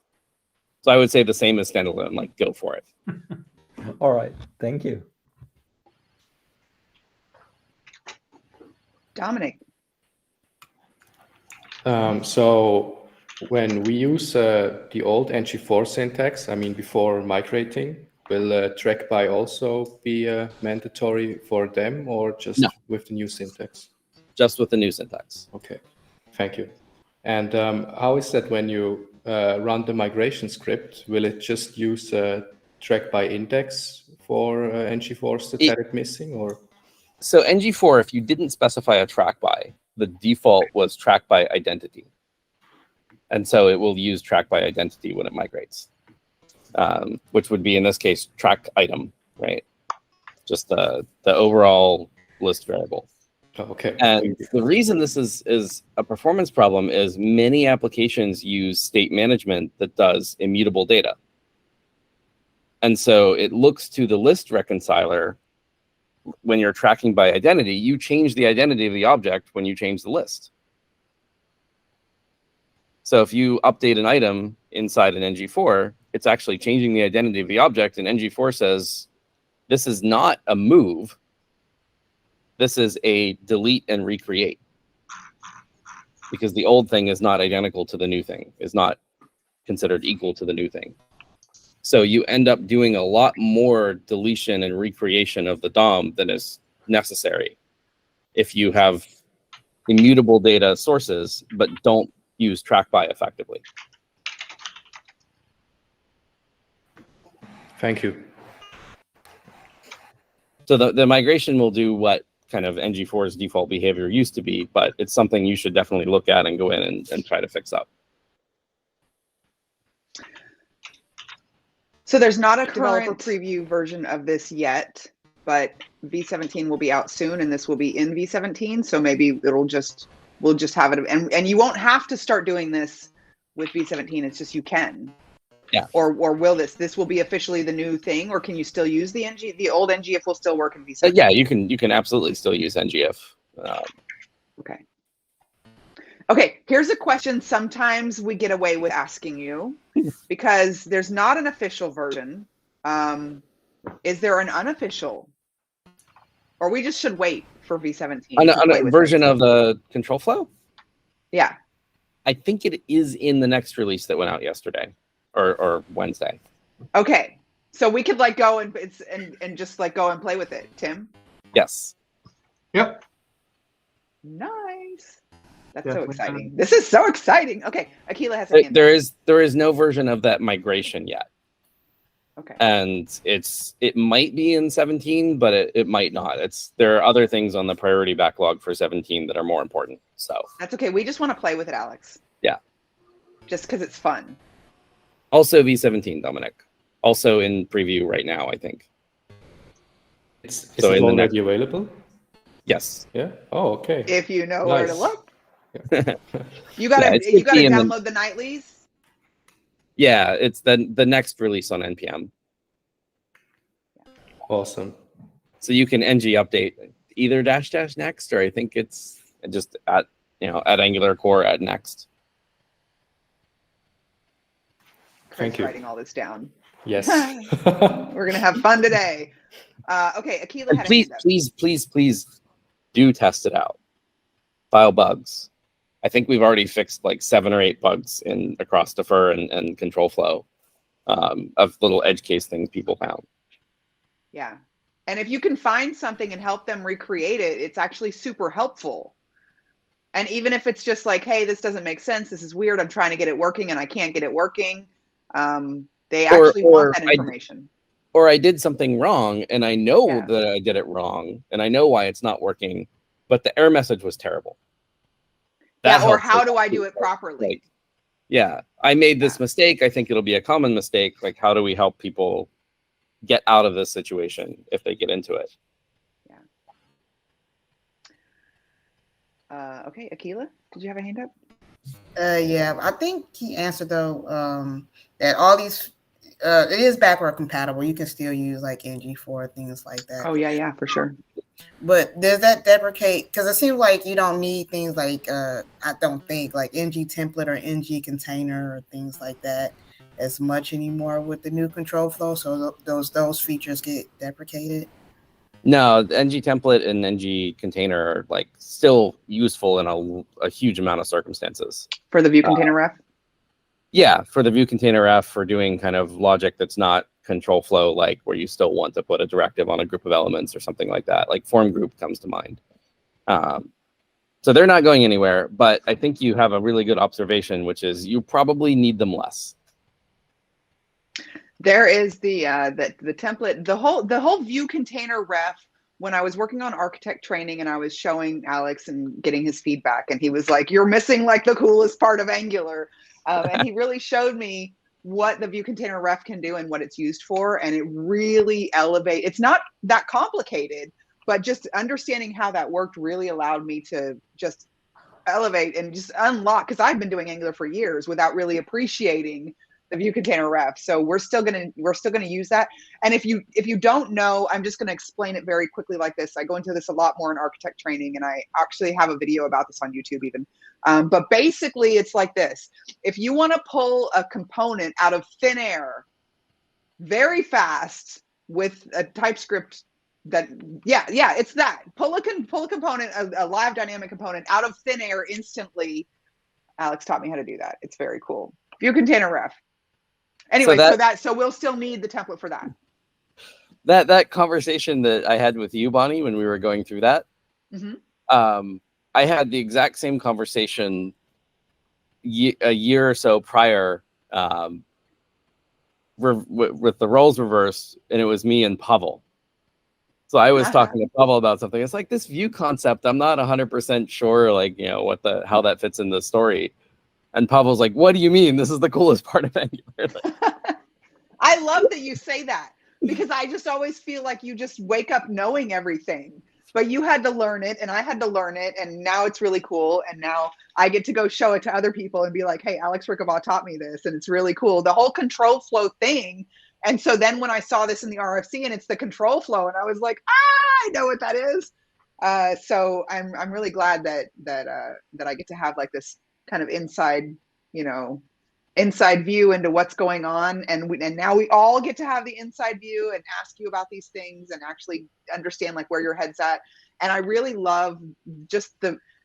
So I would say the same as standalone, like go for it. All right, thank you. Dominic. So when we use the old ng4 syntax, I mean, before migrating, will track by also be mandatory for them, or just with the new syntax? Just with the new syntax. Okay, thank you. And how is that when you run the migration script? Will it just use track by index for ng4 static missing, or? So ng4, if you didn't specify a track by, the default was track by identity. And so it will use track by identity when it migrates, which would be, in this case, track item, right? Just the overall list variable. Okay. And the reason this is a performance problem is many applications use state management that does immutable data. And so it looks to the list reconciler. When you're tracking by identity, you change the identity of the object when you change the list. So if you update an item inside an ng4, it's actually changing the identity of the object, and ng4 says, this is not a move. This is a delete and recreate. Because the old thing is not identical to the new thing, is not considered equal to the new thing. So you end up doing a lot more deletion and recreation of the DOM than is necessary if you have immutable data sources, but don't use track by effectively. Thank you. So the migration will do what kind of ng4's default behavior used to be, but it's something you should definitely look at and go in and try to fix up. So there's not a developer preview version of this yet, but V17 will be out soon, and this will be in V17. So maybe we'll just have it, and you won't have to start doing this with V17. It's just you can. Yeah. Or will this will be officially the new thing, or can you still use the old NGF will still work in V17? Yeah, you can absolutely still use NGF. Okay. Okay, here's a question sometimes we get away with asking you, because there's not an official version. Is there an unofficial? Or we just should wait for V17? A version of the control flow? Yeah. I think it is in the next release that went out yesterday or Wednesday. Okay, So we could like go and just like go and play with it, Tim. Yes. Yep. Nice. That's so Definitely exciting. This is so exciting. Okay, Akila has a hand. There is no version of that migration yet. Okay. And it might be in 17, but it might not. There are other things on the priority backlog for 17 that are more important. So That's okay. We just want to play with it, Alex. Yeah. Just because it's fun. Also V17, Dominic. Also in preview right now, I think. Is So it in the already available? Yes. Yeah. Oh, okay. If you know where to Nice. look. Yeah, You gotta it's you gotta 50 in the- download the nightlies. Yeah, it's the next release on NPM. Awesome. So you can ng update either -- next, or I think it's just at Angular core at next. Craig's Thank you. writing all this down. Yes. We're gonna have fun today. Okay, Akila And had a hand up. please do test it out. File bugs. I think we've already fixed like 7 or 8 bugs across defer and control flow of little edge case things people found. Yeah. And if you can find something and help them recreate it, it's actually super helpful. And even if it's just like, hey, this doesn't make sense, this is weird, I'm trying to get it working and I can't get it working, they actually want that information. Or I did something wrong and I know Yeah. that I did it wrong and I know why it's not working, but the error message was terrible. That Yeah, or helps how us do I do too, it properly? Like, yeah, I made this mistake. I think it'll be a common mistake. Like, how do we help people get out of this situation if they get into it? Yeah. Okay, Akila, did you have a hand up? Yeah, I think he answered though that all these it is backward compatible. You can still use like ng4 things like that. Oh yeah, for sure. But does that deprecate? Because it seems like you don't need things like I don't think like ng template or ng container or things like that as much anymore with the new control flow. So those features get deprecated. No, the ng template and ng container are like still useful in a huge amount of circumstances. For the view container ref? Yeah, for the view container ref, for doing kind of logic that's not control flow, like where you still want to put a directive on a group of elements or something like that. Like form group comes to mind. So they're not going anywhere, but I think you have a really good observation, which is you probably need them less. There is the template, the whole view container ref. When I was working on architect training and I was showing Alex and getting his feedback, and he was like, "You're missing like the coolest part of Angular," and he really showed me what the view container ref can do and what it's used for, and it really elevates. It's not that complicated, but just understanding how that worked really allowed me to just elevate and just unlock, because I've been doing Angular for years without really appreciating the view container ref. So we're still gonna use that. And if you don't know, I'm just gonna explain it very quickly like this. I go into this a lot more in architect training, and I actually have a video about this on YouTube even. But basically it's like this. If you want to pull a component out of thin air very fast with a TypeScript it's that. Pull a component, a live dynamic component out of thin air instantly. Alex taught me how to do that. It's very cool. View container ref. Anyway, so we'll still need the template for that. That conversation that I had with you, Bonnie, when we were going through that, I had the exact same conversation a year or so prior with the roles reversed, and it was me and Pavel. So I was talking to Pavel about something. It's like this view concept. I'm not 100% sure, like, how that fits in the story. And Pavel's like, "What do you mean? This is the coolest part of Angular." I love that you say that, because I just always feel like you just wake up knowing everything. But you had to learn it, and I had to learn it, and now it's really cool. And now I get to go show it to other people and be like, "Hey, Alex Rickabaugh taught me this, and it's really cool." The whole control flow thing. And so then when I saw this in the RFC and it's the control flow, and I was like, I know what that is. So I'm really glad that I get to have like this kind of inside view into what's going on, and now we all get to have the inside view and ask you about these things and actually understand like where your head's at. And I really love just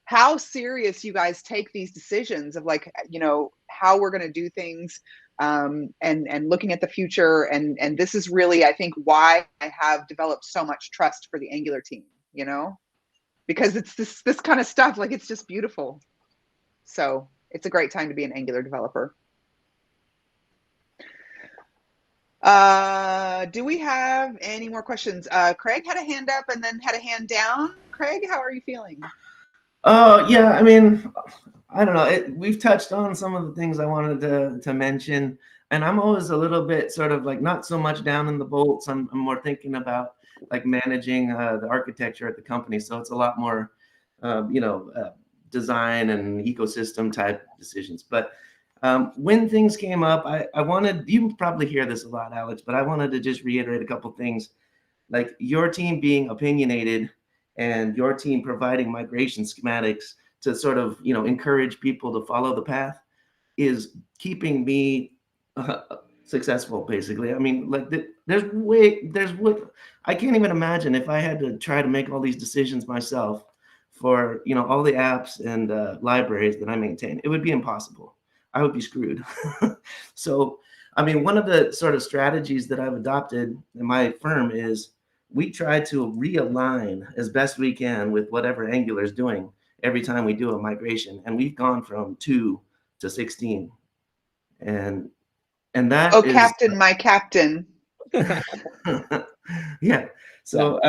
how serious you guys take these decisions of like, how we're going to do things. and looking at the future. And this is really, I think, why I have developed so much trust for the Angular team, you know, because it's this kind of stuff, like, it's just beautiful. So it's a great time to be an Angular developer. Do we have any more questions? Craig had a hand up and then had a hand down. Craig, how are you feeling? Yeah, I mean, I don't know. We've touched on some of the things I wanted to mention, and I'm always a little bit sort of like not so much down in the bolts. I'm more thinking about like managing the architecture at the company. So it's a lot more, design and ecosystem type decisions. But when things came up, I wanted, you probably hear this a lot, Alex, but I wanted to just reiterate a couple things. Like your team being opinionated and your team providing migration schematics to sort of, encourage people to follow the path is keeping me successful, basically. I mean, like I can't even imagine if I had to try to make all these decisions myself for, all the apps and libraries that I maintain. It would be impossible. I would be screwed. So, I mean, one of the sort of strategies that I've adopted in my firm is we try to realign as best we can with whatever Angular is doing every time we do a migration. And we've gone from 2 to 16. And that is... Captain, my captain. Yeah. So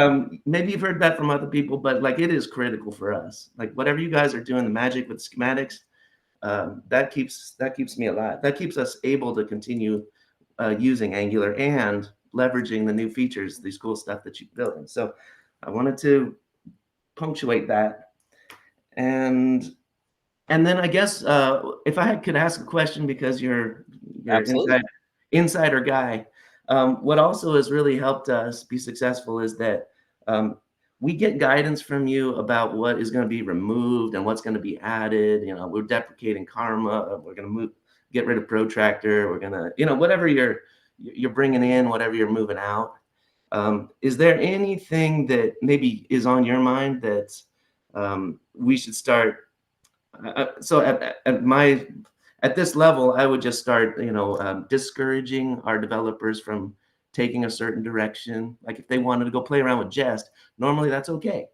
maybe you've heard that from other people, but like it is critical for us. Like whatever you guys are doing, the magic with schematics, that keeps me alive. That keeps us able to continue using Angular and leveraging the new features, these cool stuff that you're building. So I wanted to punctuate that. And then I guess if I could ask a question, because you're insider guy, what also has really helped us be successful is that we get guidance from you about what is going to be removed and what's going to be added. We're deprecating karma. We're going to get rid of protractor. We're going to, whatever you're bringing in, whatever you're moving out. Is there anything that maybe is on your mind that we should start? So at this level, I would just start, discouraging our developers from taking a certain direction. Like if they wanted to go play around with Jest, normally that's okay.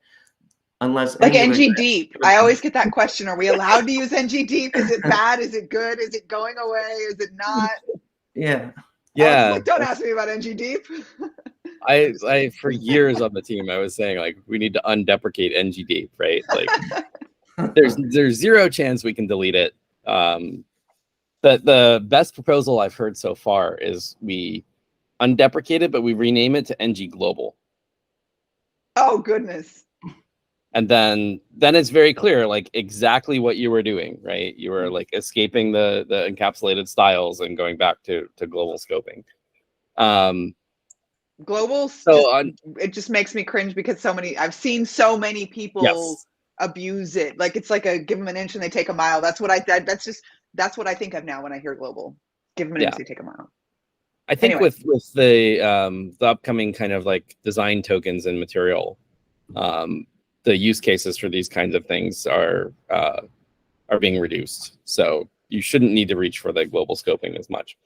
Unless like ng deep. I always get that question. Are we allowed to use ng deep? Is it bad? Is it good? Is it going away? Is it not? Yeah. Yeah. Don't ask me about ng deep. I for years on the team, I was saying like we need to undeprecate ng deep, right? Like there's zero chance we can delete it. The best proposal I've heard so far is we undeprecate it, but we rename it to ng global. Oh goodness. And then it's very clear, like exactly what you were doing, right? You were like escaping the encapsulated styles and going back to global scoping. Global, it just makes me cringe because I've seen so many people abuse it. Like it's like give them an inch and they take a mile. That's what I think of now when I hear global. Give them an inch, they take a mile. I think with the upcoming kind of like design tokens and material, the use cases for these kinds of things are being reduced. So you shouldn't need to reach for the global scoping as much.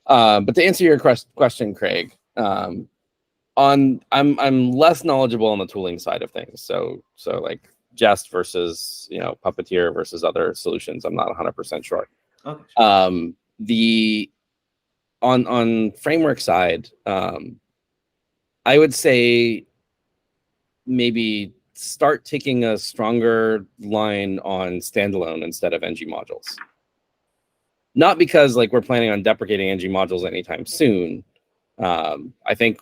But to answer your question, Craig, I'm less knowledgeable on the tooling side of things. So like Jest versus Puppeteer versus other solutions, I'm not 100% sure. Okay. On framework side, I would say maybe start taking a stronger line on standalone instead of ng modules. Not because like we're planning on deprecating ng modules anytime soon. I think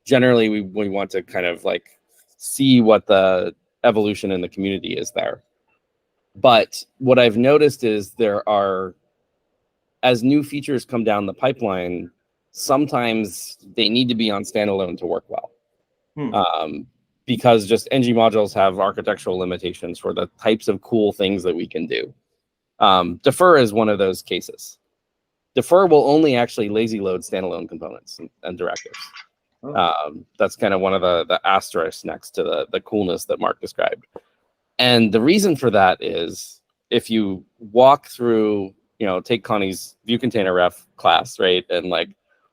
generally we want to kind of like see what the evolution in the community is there. But what I've noticed is as new features come down the pipeline, sometimes they need to be on standalone to work well. Because just ng modules have architectural limitations for the types of cool things that we can do. Defer is one of those cases. Defer will only actually lazy load standalone components and directives. That's kind of one of the asterisks next to the coolness that Mark described. And the reason for that is if you walk through take Connie's view container ref class, right, and like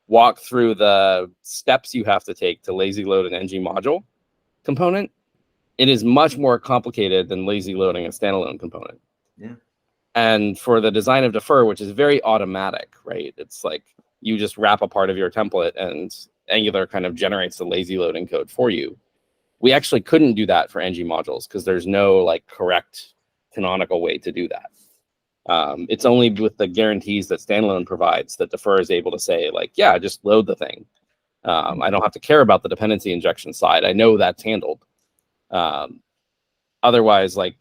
walk through the steps you have to take to lazy load an ng module component, it is much more complicated than lazy loading a standalone component. Yeah. And for the design of Defer, which is very automatic, right? It's like you just wrap a part of your template and Angular kind of generates the lazy loading code for you. We actually couldn't do that for ng modules because there's no like correct canonical way to do that. It's only with the guarantees that standalone provides that Defer is able to say like, yeah, just load the thing. I don't have to care about the dependency injection side. I know that's handled. Otherwise, like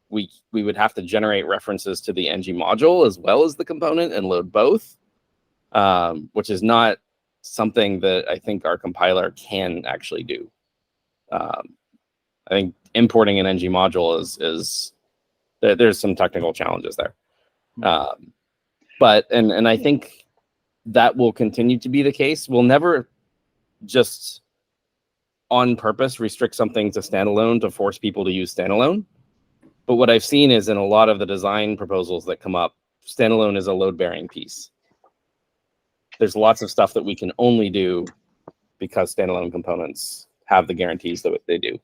we would have to generate references to the ng module as well as the component and load both, which is not something that I think our compiler can actually do. I think importing an ng module is there's some technical challenges there. But I think that will continue to be the case. We'll never just on purpose restrict something to standalone to force people to use standalone. But what I've seen is in a lot of the design proposals that come up, standalone is a load-bearing piece. There's lots of stuff that we can only do because standalone components have the guarantees that they do.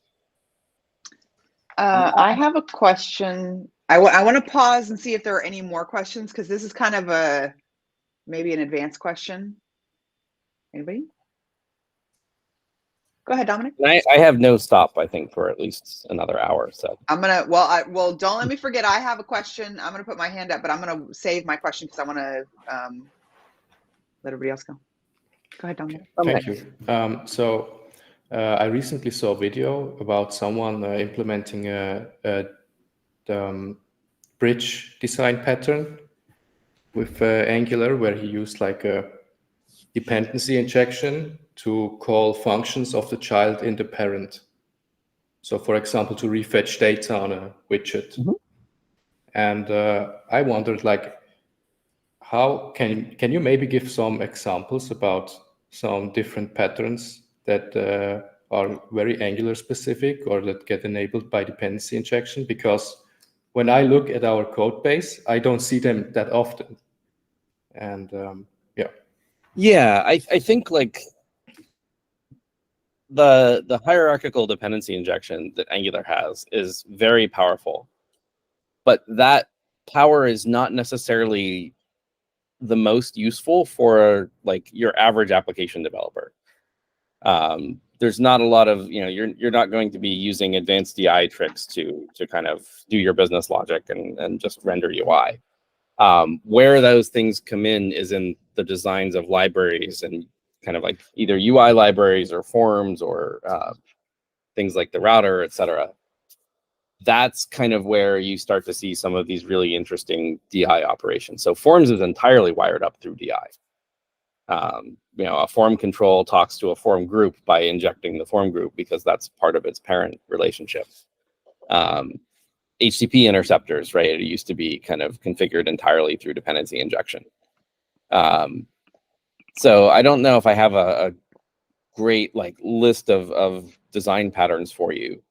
I have a question. I want to pause and see if there are any more questions because this is kind of maybe an advanced question. Anybody? Go ahead, Dominic. I have no stop, I think, for at least another hour. So I'm gonna. Well, don't let me forget. I have a question. I'm gonna put my hand up, but I'm gonna save my question because I want to let everybody else go. Go ahead, Dominic. Thank you. So I recently saw a video about someone implementing a bridge design pattern with Angular, where he used like a dependency injection to call functions of the child in the parent. So, for example, to refetch data on a widget. Mm-hmm. And I wondered, like, how can you maybe give some examples about some different patterns that are very Angular specific or that get enabled by dependency injection? Because when I look at our code base, I don't see them that often. And yeah, I think like the hierarchical dependency injection that Angular has is very powerful, but that power is not necessarily the most useful for like your average application developer. There's not a lot of, you're not going to be using advanced DI tricks to kind of do your business logic and just render UI. Where those things come in is in the designs of libraries and kind of like either UI libraries or forms or things like the router, etc. That's kind of where you start to see some of these really interesting DI operations. So forms is entirely wired up through DI. A form control talks to a form group by injecting the form group because that's part of its parent relationship. HTTP interceptors, right? It used to be kind of configured entirely through dependency injection. So I don't know if I have a great like list of design patterns for you.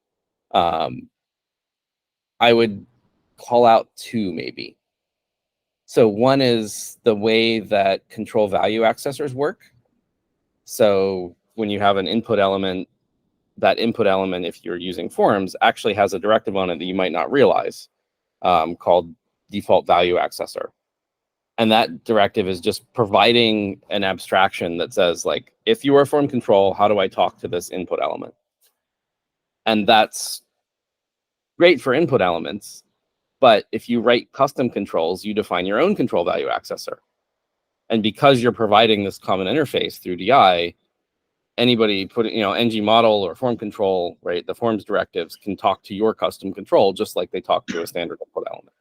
I would call out two maybe. So one is the way that control value accessors work. So when you have an input element, that input element, if you're using forms, actually has a directive on it that you might not realize, called default value accessor. And that directive is just providing an abstraction that says, like, if you are form control, how do I talk to this input element? And that's great for input elements. But if you write custom controls, you define your own control value accessor. And because you're providing this common interface through DI, anybody put ng model or form control, right? The forms directives can talk to your custom control just like they talk to a standard input element.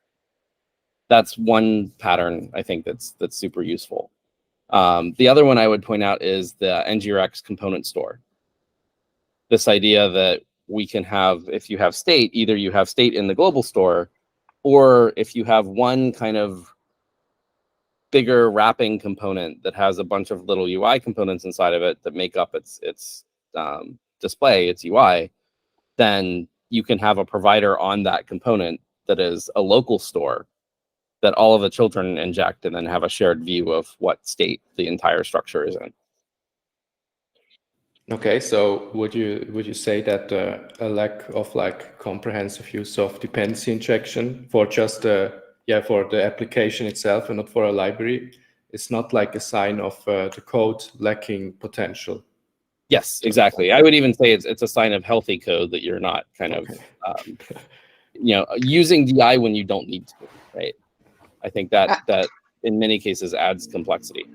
That's one pattern I think that's super useful. The other one I would point out is the ngRx component store. This idea that we can have, if you have state, either you have state in the global store, or if you have one kind of bigger wrapping component that has a bunch of little UI components inside of it that make up its display, its UI, then you can have a provider on that component that is a local store that all of the children inject and then have a shared view of what state the entire structure is in. Okay, so would you say that a lack of like comprehensive use of dependency injection for just for the application itself and not for a library is not like a sign of the code lacking potential? Yes, exactly. I would even say it's a sign of healthy code that you're not kind of using DI when you don't need to, right? I think that in many cases adds complexity.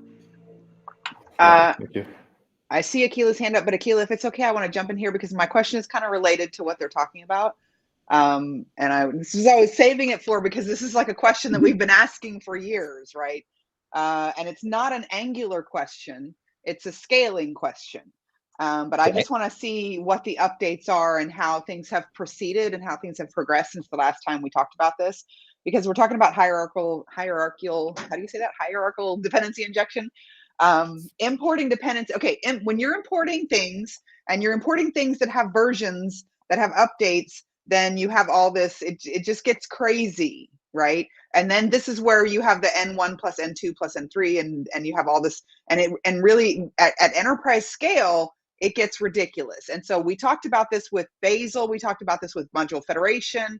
Thank you. I see Akila's hand up, but Akila, if it's okay, I want to jump in here because my question is kind of related to what they're talking about. And I was saving it for because this is like a question that we've been asking for years, right? And it's not an Angular question, it's a scaling question. But I just want to see what the updates are and how things have proceeded and how things have progressed since the last time we talked about this, because we're talking about hierarchical, how do you say that? Hierarchical dependency injection. Importing dependency. Okay, when you're importing things and you're importing things that have versions that have updates, then you have all this, it just gets crazy, right? And then this is where you have the N1 plus N2 plus N3 and you have all this, and really at enterprise scale, it gets ridiculous. And so we talked about this with Bazel, we talked about this with Module Federation.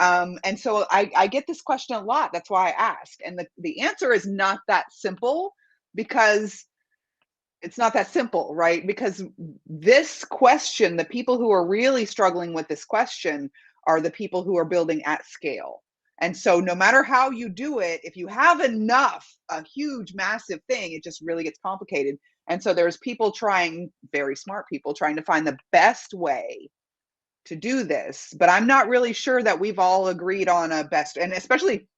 And so I get this question a lot. That's why I ask. And the answer is not that simple, because it's not that simple, right? Because this question, the people who are really struggling with this question are the people who are building at scale. And so no matter how you do it, if you have enough, a huge, massive thing, it just really gets complicated. And so there's people trying, very smart people, trying to find the best way to do this. But I'm not really sure that we've all agreed on a best, and especially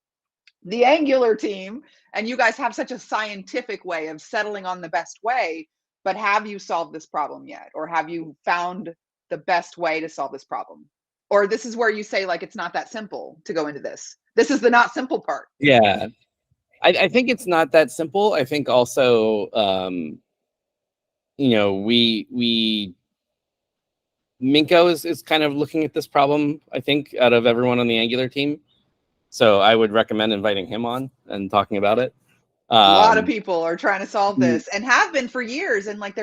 the Angular team, and you guys have such a scientific way of settling on the best way, but have you solved this problem yet? Or have you found the best way to solve this problem? Or this is where you say, like, it's not that simple to go into this. This is the not simple part. Yeah, I think it's not that simple. I think also, Minko is kind of looking at this problem, I think, out of everyone on the Angular team. So I would recommend inviting him on and talking about it. A lot of people are trying to solve this and have been for years. And like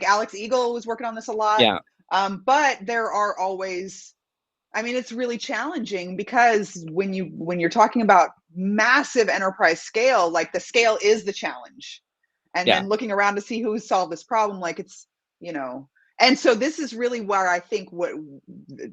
Alex Eagle was working on this a lot. Yeah. But there are always, I mean, it's really challenging because when you're talking about massive enterprise scale, like the scale is the challenge. And then looking around to see who's solved this problem, like it's, and so this is really where I think what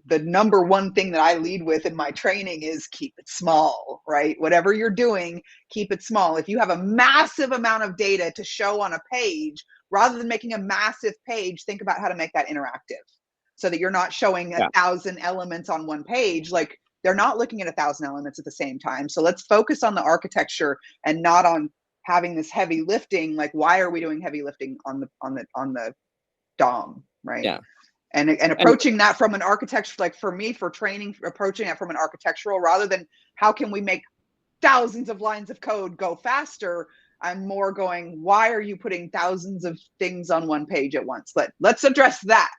the number one thing that I lead with in my training is keep it small, right? Whatever you're doing, keep it small. If you have a massive amount of data to show on a page, rather than making a massive page, think about how to make that interactive so that you're not showing 1,000 elements on one page. Like they're not looking at 1,000 elements at the same time. So let's focus on the architecture and not on having this heavy lifting. Like, why are we doing heavy lifting on the DOM, right? Yeah. And approaching that from an architecture, like for me, for training, approaching it from an architectural rather than how can we make thousands of lines of code go faster. I'm more going, why are you putting thousands of things on one page at once? Let's address that.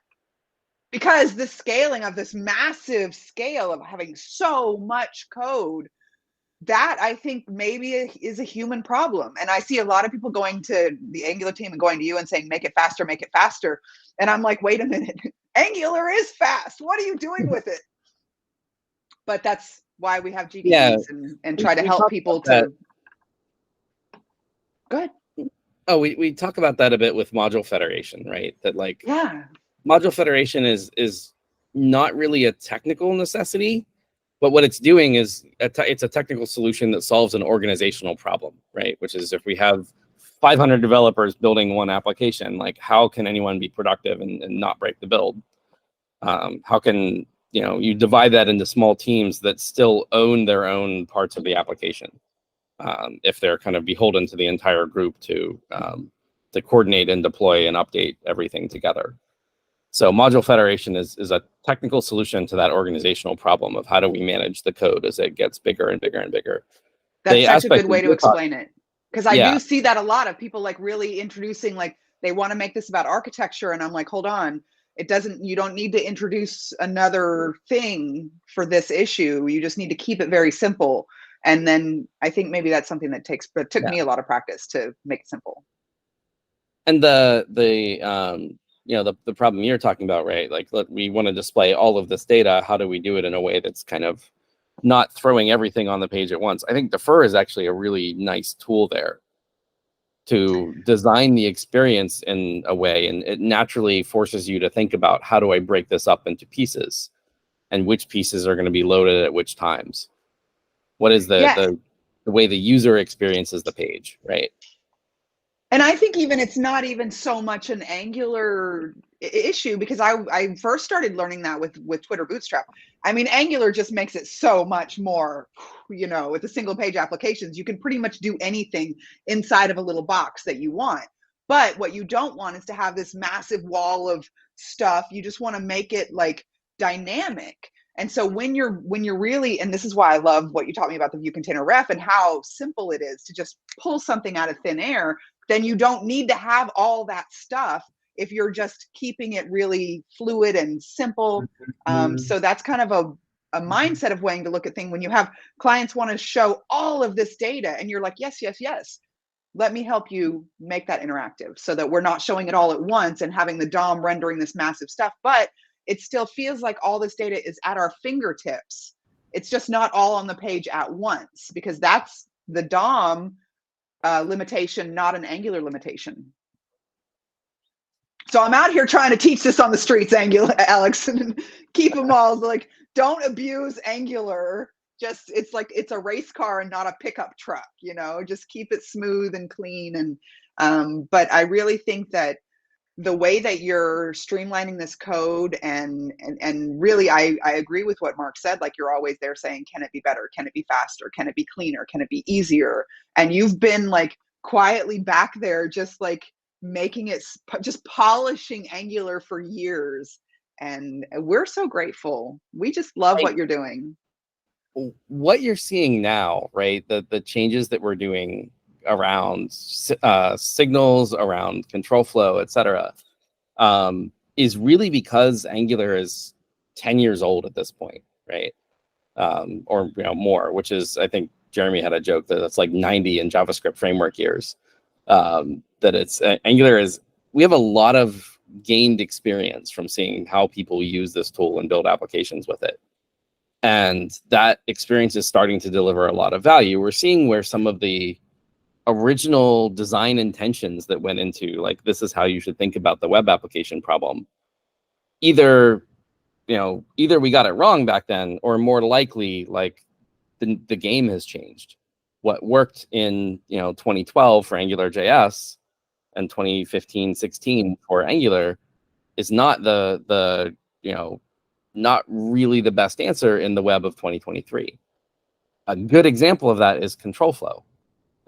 Because the scaling of this massive scale of having so much code, that I think maybe is a human problem. And I see a lot of people going to the Angular team and going to you and saying, make it faster, make it faster. And I'm like, wait a minute, Angular is fast. What are you doing with it? But that's why we have GDEs and try to help people to. Go ahead. Oh, we talk about that a bit with Module Federation, right? That Module Federation is not really a technical necessity, but what it's doing is it's a technical solution that solves an organizational problem, right? Which is if we have 500 developers building one application, like how can anyone be productive and not break the build? How can you divide that into small teams that still own their own parts of the application? If they're kind of beholden to the entire group to coordinate and deploy and update everything together. So Module Federation is a technical solution to that organizational problem of how do we manage the code as it gets bigger and bigger and bigger. That's such a good way to explain it. Because I do see that a lot of people like really introducing, like they want to make this about architecture. And I'm like, hold on, you don't need to introduce another thing for this issue. You just need to keep it very simple. And then I think maybe that's something that took Yeah. me a lot of practice to make it simple. And the problem you're talking about, right? Like, look, we want to display all of this data. How do we do it in a way that's kind of not throwing everything on the page at once? I think Defer is actually a really nice tool there to design the experience in a way, and it naturally forces you to think about, how do I break this up into pieces, and which pieces are going to be loaded at which times? What is the way the user experiences the page, right? And I think even it's not even so much an Angular issue, because I first started learning that with Twitter Bootstrap. I mean, Angular just makes it so much more, you know, with the single page applications, you can pretty much do anything inside of a little box that you want. But what you don't want is to have this massive wall of stuff. You just want to make it like dynamic. And so when you're really, and this is why I love what you taught me about the view container ref and how simple it is to just pull something out of thin air, then you don't need to have all that stuff if you're just keeping it really fluid and simple. So that's kind of a mindset of way to look at things when you have clients want to show all of this data and you're like, yes, yes, yes. Let me help you make that interactive so that we're not showing it all at once and having the DOM rendering this massive stuff, but it still feels like all this data is at our fingertips. It's just not all on the page at once, because that's the DOM limitation, not an Angular limitation. So I'm out here trying to teach this on the streets, Angular, Alex, and keep them all like, don't abuse Angular. Just, it's like, it's a race car and not a pickup truck, you know, just keep it smooth and clean. And, but I really think that the way that you're streamlining this code and really, I agree with what Mark said. Like, you're always there saying, can it be better? Can it be faster? Can it be cleaner? Can it be easier? And you've been like quietly back there, just like making it, just polishing Angular for years. And we're so grateful. We just love what you're doing. What you're seeing now, right? The changes that we're doing around signals, around control flow, etc., is really because Angular is 10 years old at this point, right? Or more, which is, I think Jeremy had a joke that it's like 90 in JavaScript framework years. That it's Angular is, we have a lot of gained experience from seeing how people use this tool and build applications with it. And that experience is starting to deliver a lot of value. We're seeing where some of the original design intentions that went into, like, this is how you should think about the web application problem, either we got it wrong back then, or more likely, like, the game has changed. What worked in 2012 for AngularJS and 2015-16 for Angular is not not really the best answer in the web of 2023. A good example of that is control flow.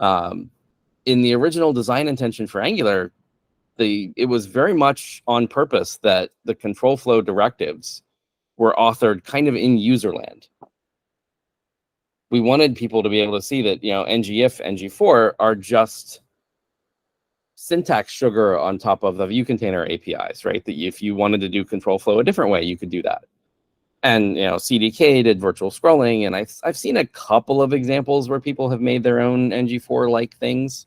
In the original design intention for Angular, it was very much on purpose that the control flow directives were authored kind of in userland. We wanted people to be able to see that, ngIf, ngFor are just syntax sugar on top of the view container APIs, right? That if you wanted to do control flow a different way, you could do that. And CDK did virtual scrolling, and I've seen a couple of examples where people have made their own ngFor-like things.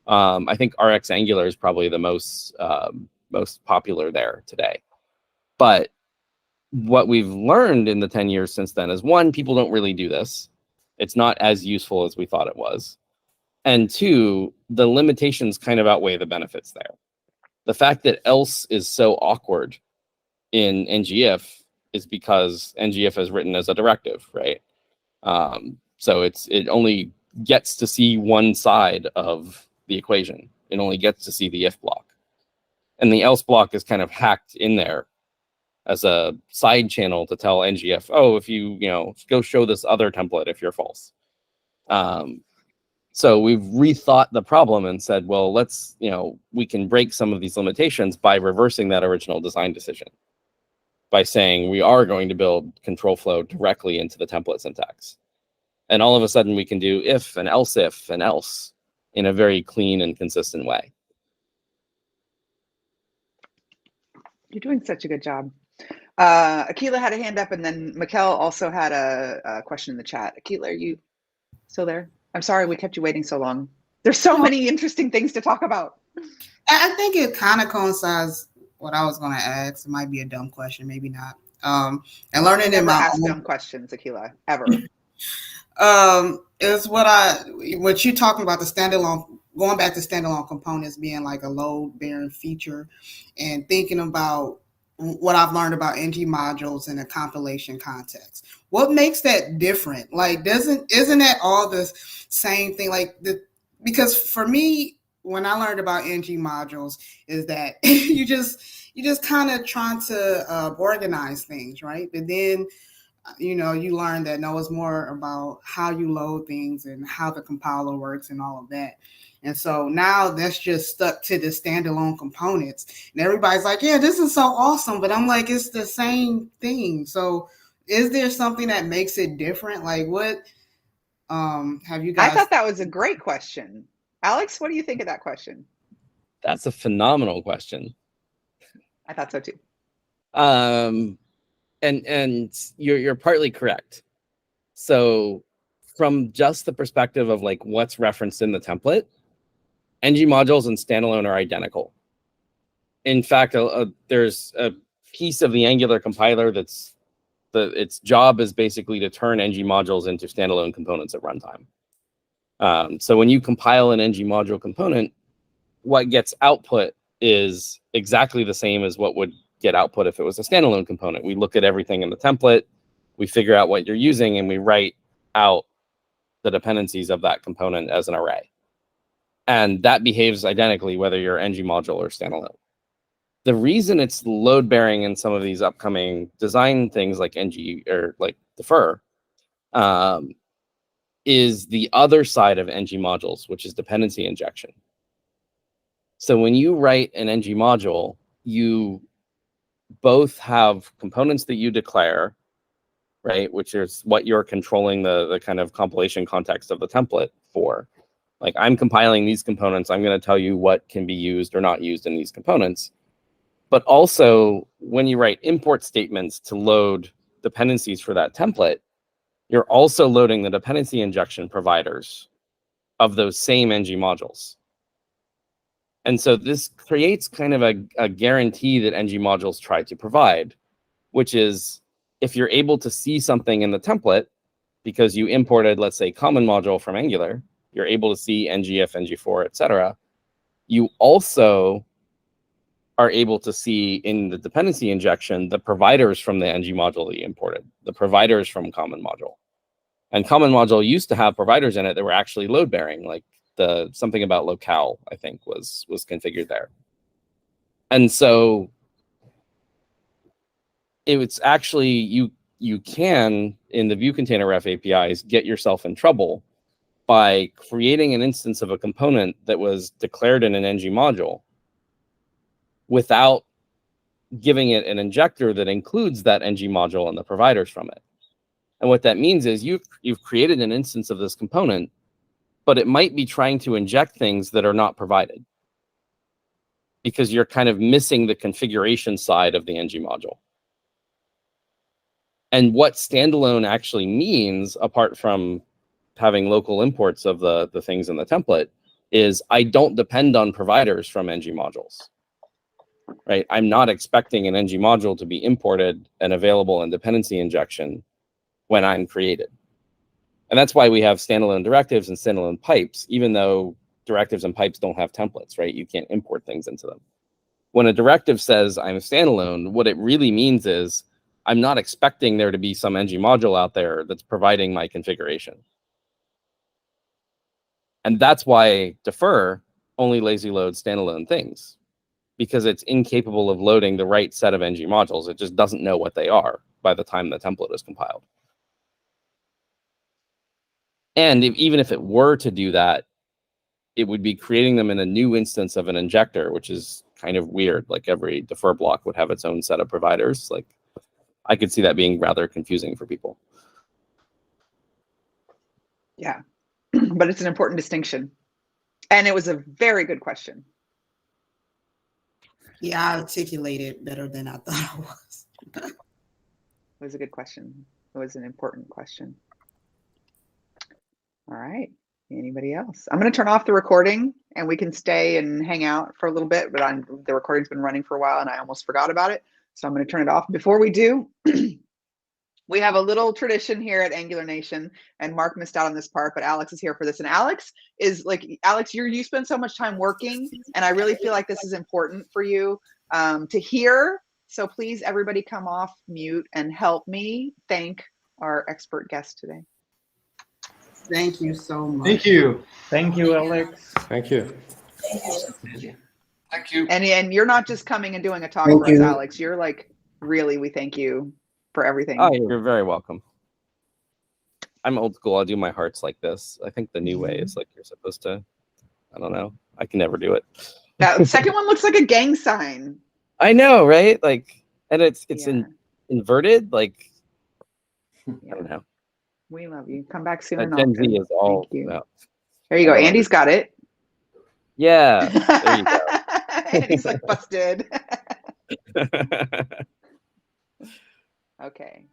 I think RX Angular is probably the most popular there today. But what we've learned in the 10 years since then is, one, people don't really do this. It's not as useful as we thought it was. And two, the limitations kind of outweigh the benefits there. The fact that else is so awkward in ngIf is because ngIf is written as a directive, right? So it only gets to see one side of the equation. It only gets to see the if block. And the else block is kind of hacked in there as a side channel to tell ngIf, oh, if you go show this other template if you're false. So we've rethought the problem and said, well, let's, we can break some of these limitations by reversing that original design decision, by saying we are going to build control flow directly into the template syntax. And all of a sudden we can do if and else in a very clean and consistent way. You're doing such a good job. Akila had a hand up, and then Mikkel also had a question in the chat. Akila, are you? Still there? I'm sorry we kept you waiting so long. There's so many interesting things to talk about. I think it kind of coincides what I was going to ask. It might be a dumb question, maybe not. And learning Never in my ask own dumb questions, Akila, ever. is what you talking about, the standalone, going back to standalone components being like a load bearing feature, and thinking about what I've learned about ng modules in a compilation context. What makes that different? Like, isn't that all the same thing? Because for me, when I learned about ng modules, is that you just kind of trying to organize things, right? But then you learn that no, it's more about how you load things and how the compiler works and all of that. And so now that's just stuck to the standalone components. And everybody's like, yeah, this is so awesome. But I'm like, it's the same thing. So is there something that makes it different? Like, what have you guys? I thought that was a great question. Alex, what do you think of that question? That's a phenomenal question. I thought so too. And you're partly correct. So from just the perspective of like what's referenced in the template, ng modules and standalone are identical. In fact, there's a piece of the Angular compiler that's its job is basically to turn ng modules into standalone components at runtime. So when you compile an ng module component, what gets output is exactly the same as what would get output if it was a standalone component. We look at everything in the template, we figure out what you're using, and we write out the dependencies of that component as an array. And that behaves identically whether you're ng module or standalone. The reason it's load bearing in some of these upcoming design things like ng or like defer is the other side of ng modules, which is dependency injection. So when you write an ng module, you both have components that you declare, right, which is what you're controlling the kind of compilation context of the template for. Like, I'm compiling these components, I'm going to tell you what can be used or not used in these components. But also, when you write import statements to load dependencies for that template, you're also loading the dependency injection providers of those same ng modules. And so this creates kind of a guarantee that ng modules try to provide, which is if you're able to see something in the template, because you imported, let's say, common module from Angular, you're able to see ngif, ng4, etc. You also are able to see in the dependency injection the providers from the ng module that you imported, the providers from common module. And common module used to have providers in it that were actually load bearing, like something about locale, I think, was configured there. And so it's actually, you can, in the view container ref APIs, get yourself in trouble by creating an instance of a component that was declared in an ng module without giving it an injector that includes that ng module and the providers from it. And what that means is you've created an instance of this component, but it might be trying to inject things that are not provided because you're kind of missing the configuration side of the ng module. And what standalone actually means, apart from having local imports of the things in the template, is I don't depend on providers from ng modules, right? I'm not expecting an ng module to be imported and available in dependency injection when I'm created. And that's why we have standalone directives and standalone pipes, even though directives and pipes don't have templates, right? You can't import things into them. When a directive says I'm a standalone, what it really means is I'm not expecting there to be some ng module out there that's providing my configuration. And that's why defer only lazy loads standalone things, because it's incapable of loading the right set of ng modules. It just doesn't know what they are by the time the template is compiled. And even if it were to do that, it would be creating them in a new instance of an injector, which is kind of weird. Like every defer block would have its own set of providers. Like, I could see that being rather confusing for people. Yeah, but it's an important distinction. And it was a very good question. Yeah, I articulated better than I thought I was. It was a good question. It was an important question. All right. Anybody else? I'm going to turn off the recording and we can stay and hang out for a little bit, but the recording's been running for a while and I almost forgot about it. So I'm going to turn it off. Before we do, we have a little tradition here at Angular Nation, and Mark missed out on this part, but Alex is here for this. And Alex is like, Alex, you spend so much time working, and I really feel like this is important for you to hear. So please, everybody come off mute and help me thank our expert guest today. Thank you so much. Thank you. Thank you, Alex. Thank you. Thank you. And you're not just coming and doing a talk for us, Alex. You're like, really, we thank you for everything. Oh, you're very welcome. I'm old school. I do my hearts like this. I think the new way is like you're supposed to. I don't know. I can never do it. That second one looks like a gang sign. I know, right? Like, and it's Yeah. inverted. Like, Yeah. I don't know. We love you. Come back soon. Gen Z is all. Thank you. No. There you go. I love Andy's it. got it. Yeah. There you go. Andy's like busted. Okay.